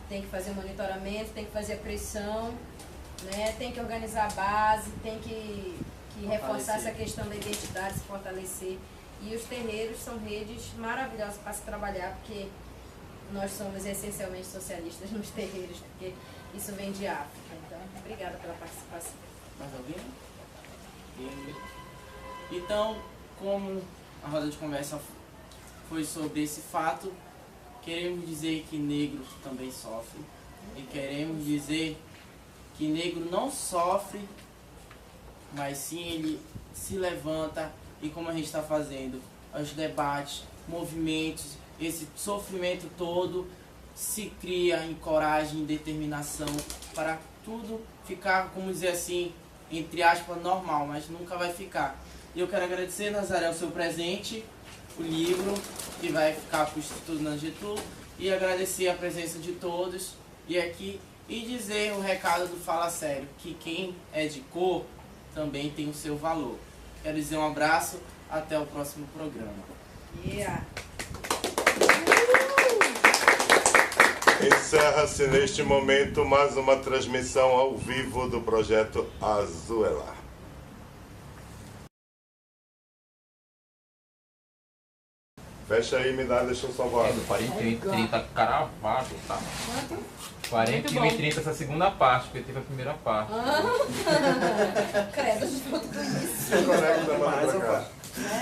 tem que fazer monitoramento, tem que fazer pressão, né? Tem que organizar a base, tem que reforçar essa questão da identidade, se fortalecer. E os terreiros são redes maravilhosas para se trabalhar, porque nós somos essencialmente socialistas nos terreiros, porque isso vem de África. Então, obrigada pela participação. Mais alguém? Então, como a roda de conversa foi sobre esse fato, queremos dizer que negro também sofre. E queremos dizer que negro não sofre, mas sim ele se levanta e, como a gente está fazendo, os debates, movimentos, esse sofrimento todo se cria em coragem, em determinação para tudo ficar, como dizer assim, entre aspas, normal, mas nunca vai ficar. E eu quero agradecer, Nazaré, o seu presente, o livro, que vai ficar para o Instituto Nangetu, e agradecer a presença de todos e aqui, e dizer o recado do Fala Sério, que quem é de cor também tem o seu valor. Quero dizer um abraço, até o próximo programa. Encerra-se neste momento mais uma transmissão ao vivo do projeto Azuelar. Fecha aí, me dá, deixa eu salvar. É do 41:30 cravado, tá? 41:30 essa segunda parte, porque teve a primeira parte. Credo, de tudo isso. Conecta mais pra cá.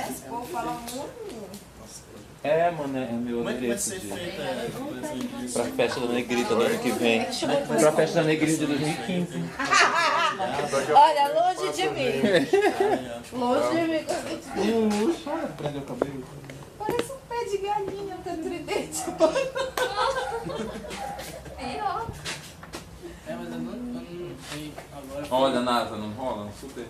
Esse povo fala muito. É, mano, é meu Como é que vai adereço ser de... feita a coleção disso? Pra festa da Negrita do ano que vem. Pra festa da Negrita de 2015. Olha, longe de mim. Longe de mim. Prendeu o cabelo. Parece um pé de galinha, tá tridente. Pior. É, mas eu não sei agora. Olha, NASA, não rola? Super.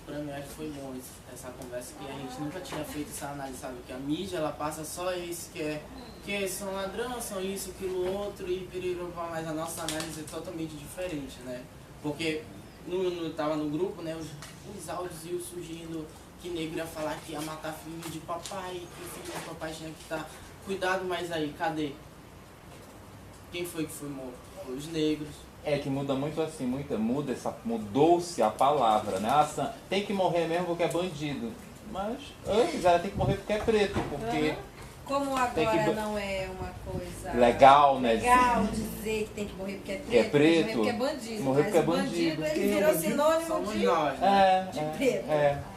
Pra mim, acho que foi bom essa conversa, que a gente nunca tinha feito essa análise, sabe? Que a mídia, ela passa só isso, que são ladrões, são isso, aquilo, outro, e pirirupá, mas a nossa análise é totalmente diferente, né? Porque tava no grupo, né, os áudios iam surgindo, que negro ia falar que ia matar filho de papai, que o filho de papai tinha que estar... Cuidado, mas aí, cadê? Quem foi que foi morto? Foi os negros. É que muda muito assim, mudou-se a palavra, né? Ah, tem que morrer mesmo porque é bandido. Mas antes ela tem que morrer porque é preto, porque... Como agora não é uma coisa legal, né? Legal dizer que tem que morrer porque é preto, que é preto, morrer porque é bandido. morrer porque é mas bandido. o bandido ele virou sinônimo de preto.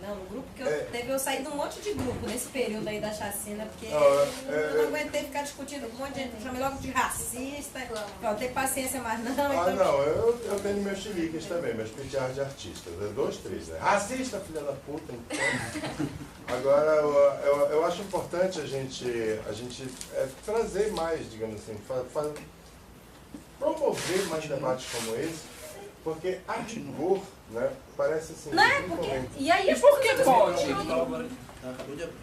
Não, no grupo que eu saí de um monte de grupo nesse período aí da chacina, porque eu não aguentei ficar discutindo com um monte de gente, chamei logo de racista, não tem paciência mais não. Então... não, eu tenho meus chiliques também, meus piteares de artistas, 2, 3, né? Racista, filha da puta, então. Agora, eu acho importante a gente trazer mais, digamos assim, promover mais debates como esse, porque a rigor, né, parece assim... Não é porque... E aí E por que pode? Acabou de abrir.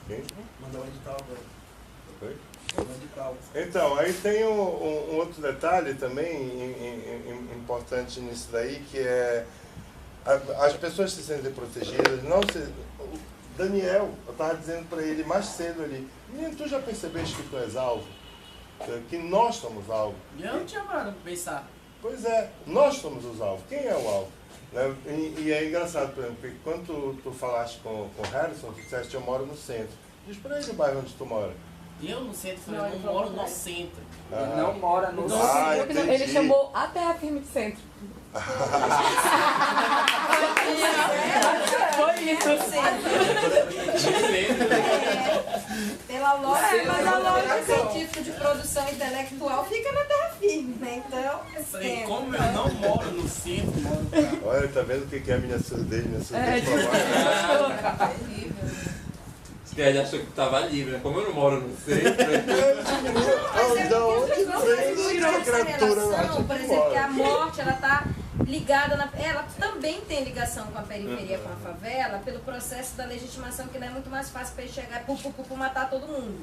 Quem? Mandar o edital agora. Oi? O edital. Então, aí tem um outro detalhe também importante nisso daí, que é as pessoas se sentem protegidas, não se... O Daniel, eu estava dizendo para ele mais cedo ali, menino, tu já percebeste que tu és alvo? Que nós somos alvo? Eu não tinha parado pra pensar. Pois é, nós somos os alvos. Quem é o alvo? Né? E é engraçado, por exemplo, porque quando tu falaste com o Harrison, tu disseste que eu moro no centro. Diz pra ele o bairro onde tu mora. Eu no centro, falei, eu não moro no centro. Ele não mora no centro. Ele chamou a terra firme de centro. Foi isso. Pela lógica, mas a lógica científica de produção intelectual fica na terra firme, né? Então, falei, como eu não moro no centro, moro pra... Olha, tá vendo o que é a minha surdez? Minha surdez que ele achou que estava livre, né? Como eu não moro no centro. Por exemplo, que a morte ela tá ligada ela também tem ligação com a periferia, com a favela, pelo processo da legitimação, que não é muito mais fácil para ele chegar e matar todo mundo.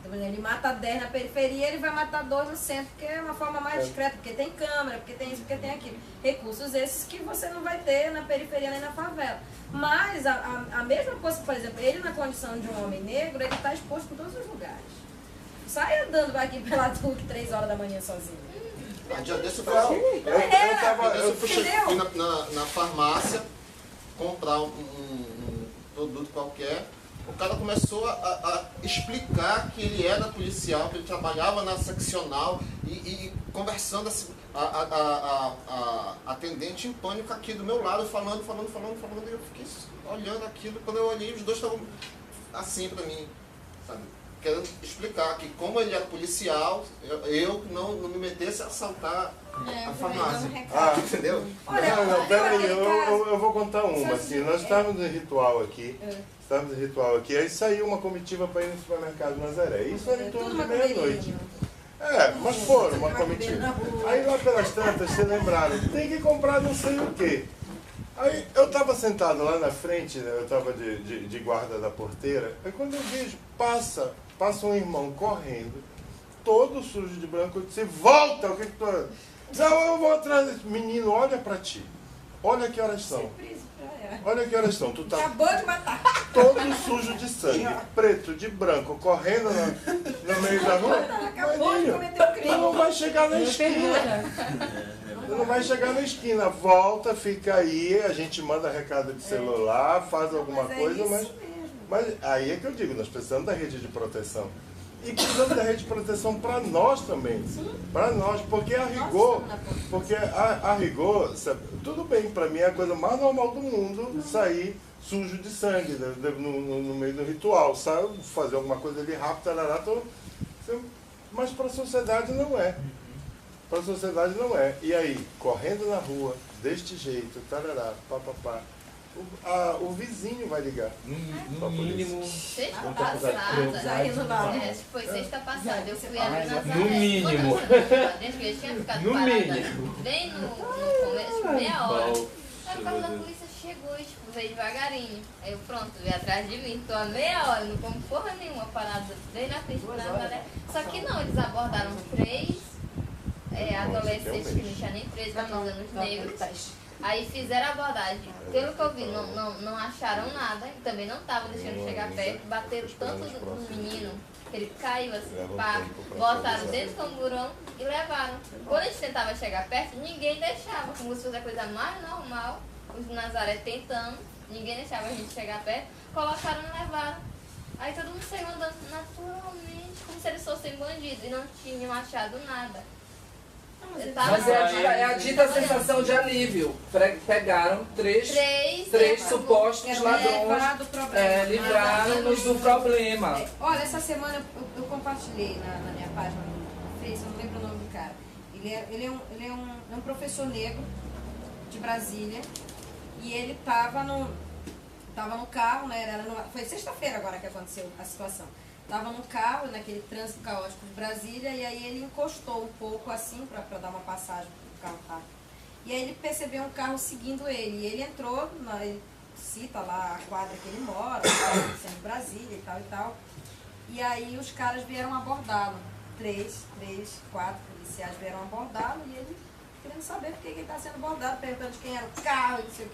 Então, ele mata 10 na periferia, ele vai matar 2 no centro, porque é uma forma mais discreta, porque tem câmera, porque tem isso, porque tem aquilo. Recursos esses que você não vai ter na periferia nem na favela. Mas a mesma coisa, por exemplo, ele na condição de um homem negro, ele está exposto em todos os lugares. Sai andando aqui pela Duque 3 horas da manhã sozinho. Dia desse eu fui na farmácia comprar um produto qualquer. O cara começou a explicar que ele era policial, que ele trabalhava na seccional e conversando assim, a atendente em pânico aqui do meu lado, falando, e eu fiquei olhando aquilo. Quando eu olhei, os dois estavam assim pra mim, sabe? Querendo explicar que como ele era policial, eu não me metesse a assaltar a farmácia. Entendeu? Não, peraí, eu vou contar uma. Assim, nós estávamos em ritual aqui. Aí saiu uma comitiva para ir no supermercado Nazaré. Isso era em torno de meia-noite. Mas foram uma comitiva. Aí lá pelas tantas, se lembraram, tem que comprar não sei o quê. Aí eu estava sentado lá na frente, eu estava de guarda da porteira, aí quando eu vejo, passa um irmão correndo, todo sujo de branco, eu disse, volta, o que tu... Não, eu vou atrás desse menino, olha pra ti. Olha que horas são. Olha que horas são. Tu tá acabou de matar. Todo sujo de sangue, preto, de branco, correndo no meio da rua. Acabou de cometer um crime. Tu não vai chegar na esquina. Você não vai chegar na esquina, volta, fica aí, a gente manda recado de celular, faz alguma coisa, mas aí é que eu digo, nós precisamos da rede de proteção. E precisamos da rede de proteção para nós também. Para nós, porque a rigor, sabe, tudo bem, para mim é a coisa mais normal do mundo sair sujo de sangue no meio do ritual, sabe? Fazer alguma coisa ali rápido, tarará, mas para a sociedade não é. Para a sociedade não é. E aí, correndo na rua, deste jeito, tarará, papapá, o vizinho vai ligar. No mínimo. Sexta passada, foi sexta passada, eu fui ali na No mínimo. Desde que eu tinha ficado No parada mínimo. bem no começo, meia hora. Aí o carro da polícia chegou e tipo, veio devagarinho. Aí eu pronto, veio atrás de mim, tô há meia hora, não como porra nenhuma parada bem na frente da galera. Só que não, eles abordaram 3 adolescentes que não tinham nem 13, 14 anos negros. Aí fizeram a abordagem. Pelo que eu vi, não acharam nada, e também não estavam deixando chegar perto, bateram tanto no menino que ele caiu assim, pá, botaram dentro do camburão e levaram. Quando a gente tentava chegar perto, ninguém deixava, como se fosse a coisa mais normal, os Nazaré tentando, ninguém deixava a gente chegar perto, colocaram e levaram. Aí todo mundo saiu andando naturalmente, como se eles fossem bandidos, e não tinham achado nada. Mas é a dita sensação de alívio. Pegaram três supostos ladrões, livraram-nos do problema. Olha, essa semana eu compartilhei na minha página no Facebook, eu não lembro o nome do cara. Ele é um professor negro de Brasília e ele estava no carro, né? Foi sexta-feira agora que aconteceu a situação. Estava no carro, naquele trânsito caótico de Brasília, e aí ele encostou um pouco assim, para dar uma passagem para o carro tá. E aí ele percebeu um carro seguindo ele, e ele entrou, ele cita lá a quadra que ele mora, sendo Brasília e tal. E aí os caras vieram abordá-lo, 4 policiais vieram abordá-lo, e ele querendo saber por que ele está sendo abordado, perguntando de quem era o carro, não sei o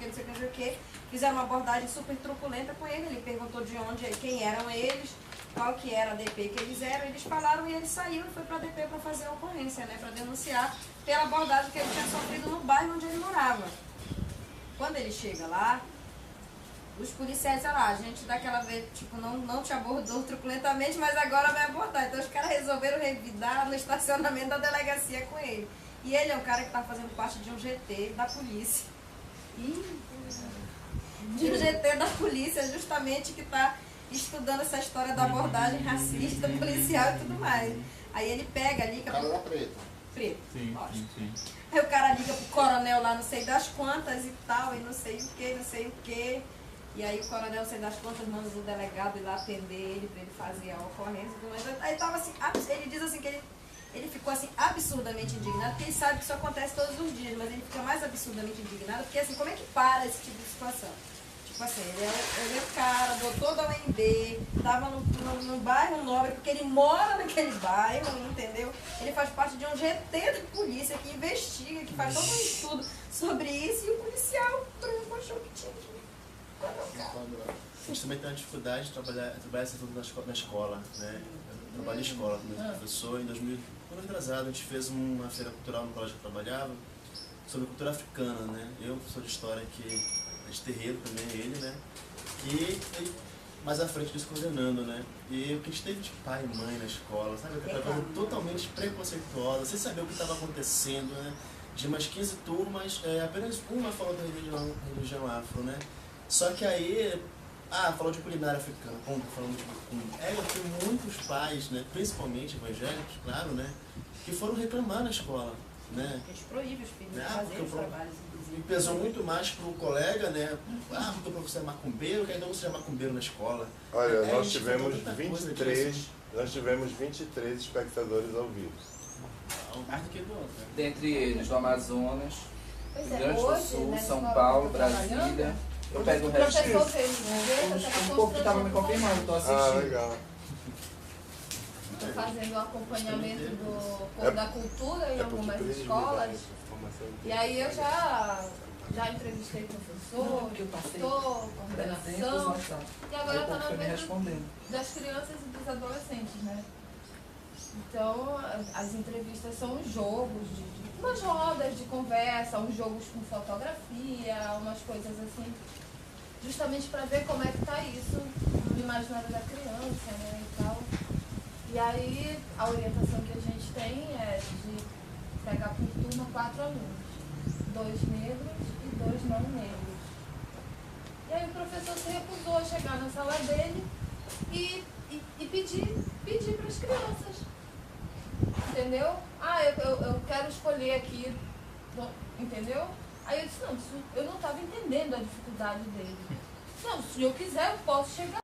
que. Fizeram uma abordagem super truculenta com ele, ele perguntou de onde, quem eram eles, qual que era a DP que eles eram, eles falaram e ele saiu e foi para a DP para fazer a ocorrência, né, para denunciar pela abordagem que ele tinha sofrido no bairro onde ele morava. Quando ele chega lá, os policiais, a gente daquela vez, tipo, não te abordou truculentamente, mas agora vai abordar. Então os caras resolveram revidar no estacionamento da delegacia com ele. E ele é um cara que está fazendo parte de um GT da polícia. De um GT da polícia, justamente, que está estudando essa história da abordagem racista, policial e tudo mais. Aí ele pega, liga... O cara era preto. Preto, sim. Aí o cara liga pro coronel lá, não sei das quantas e tal, e não sei o que. E aí o coronel, não sei das quantas, manda o delegado ir lá atender ele, pra ele fazer a ocorrência. Mas aí tava assim, ele diz assim que ele ficou assim absurdamente indignado, porque ele sabe que isso acontece todos os dias, mas ele fica mais absurdamente indignado, porque assim, como é que para esse tipo de situação? Tipo assim, ele é o cara, doutor da UNB, estava no bairro nobre, porque ele mora naquele bairro, entendeu? Ele faz parte de um GT da polícia que investiga, que faz todo um estudo sobre isso, e o policial, por exemplo, achou que tinha que... A gente também tem uma dificuldade de trabalhar essa tudo na escola, né? Eu trabalho em escola como professor. Em 2000, ano atrasado, a gente fez uma feira cultural no colégio que eu trabalhava sobre cultura africana, né? Eu, professor de história, que é de terreiro também, ele, né? E mais à frente disso coordenando, né? E o que a gente teve de pai e mãe na escola, sabe? Aquela coisa totalmente preconceituosa, sem saber o que estava acontecendo, né? De umas 15 turmas, apenas uma falou da religião afro, né? Só que aí, falou de culinária africana, falando de eu tenho muitos pais, né, principalmente evangélicos, claro, né, que foram reclamar na escola, né? A gente proíbe os filhos de fazer os trabalhos. E pesou muito mais pro colega, né, porque o professor é macumbeiro, que ainda não seja macumbeiro na escola. Olha, nós tivemos 23 espectadores ao vivo. Mais do que do outro. Dentre eles, do Amazonas, Pois Rio é, Grande do hoje, Sul, nessa São escola Paulo, que eu tô Brasília. trabalhando, Eu pego o resto. O professor fez um Um pouco que estava me confirmando, tô assistindo. Legal. Estou fazendo o acompanhamento da cultura em algumas escolas. E aí eu já entrevistei professor, tutor, coordenação. E agora eu estou na vez das crianças e dos adolescentes, né? Então, as entrevistas são uns jogos, umas rodas de conversa, uns jogos com fotografia, umas coisas assim, justamente para ver como é que tá isso no imaginário da criança, né, e tal. E aí, a orientação que a gente tem é de pegar por turma 4 alunos, 2 negros e 2 não negros. E aí o professor se recusou a chegar na sala dele e pedir para as crianças. Entendeu? Ah, eu quero escolher aqui, entendeu? Aí eu disse, não, eu não estava entendendo a dificuldade dele. Não, se eu quiser, eu posso chegar.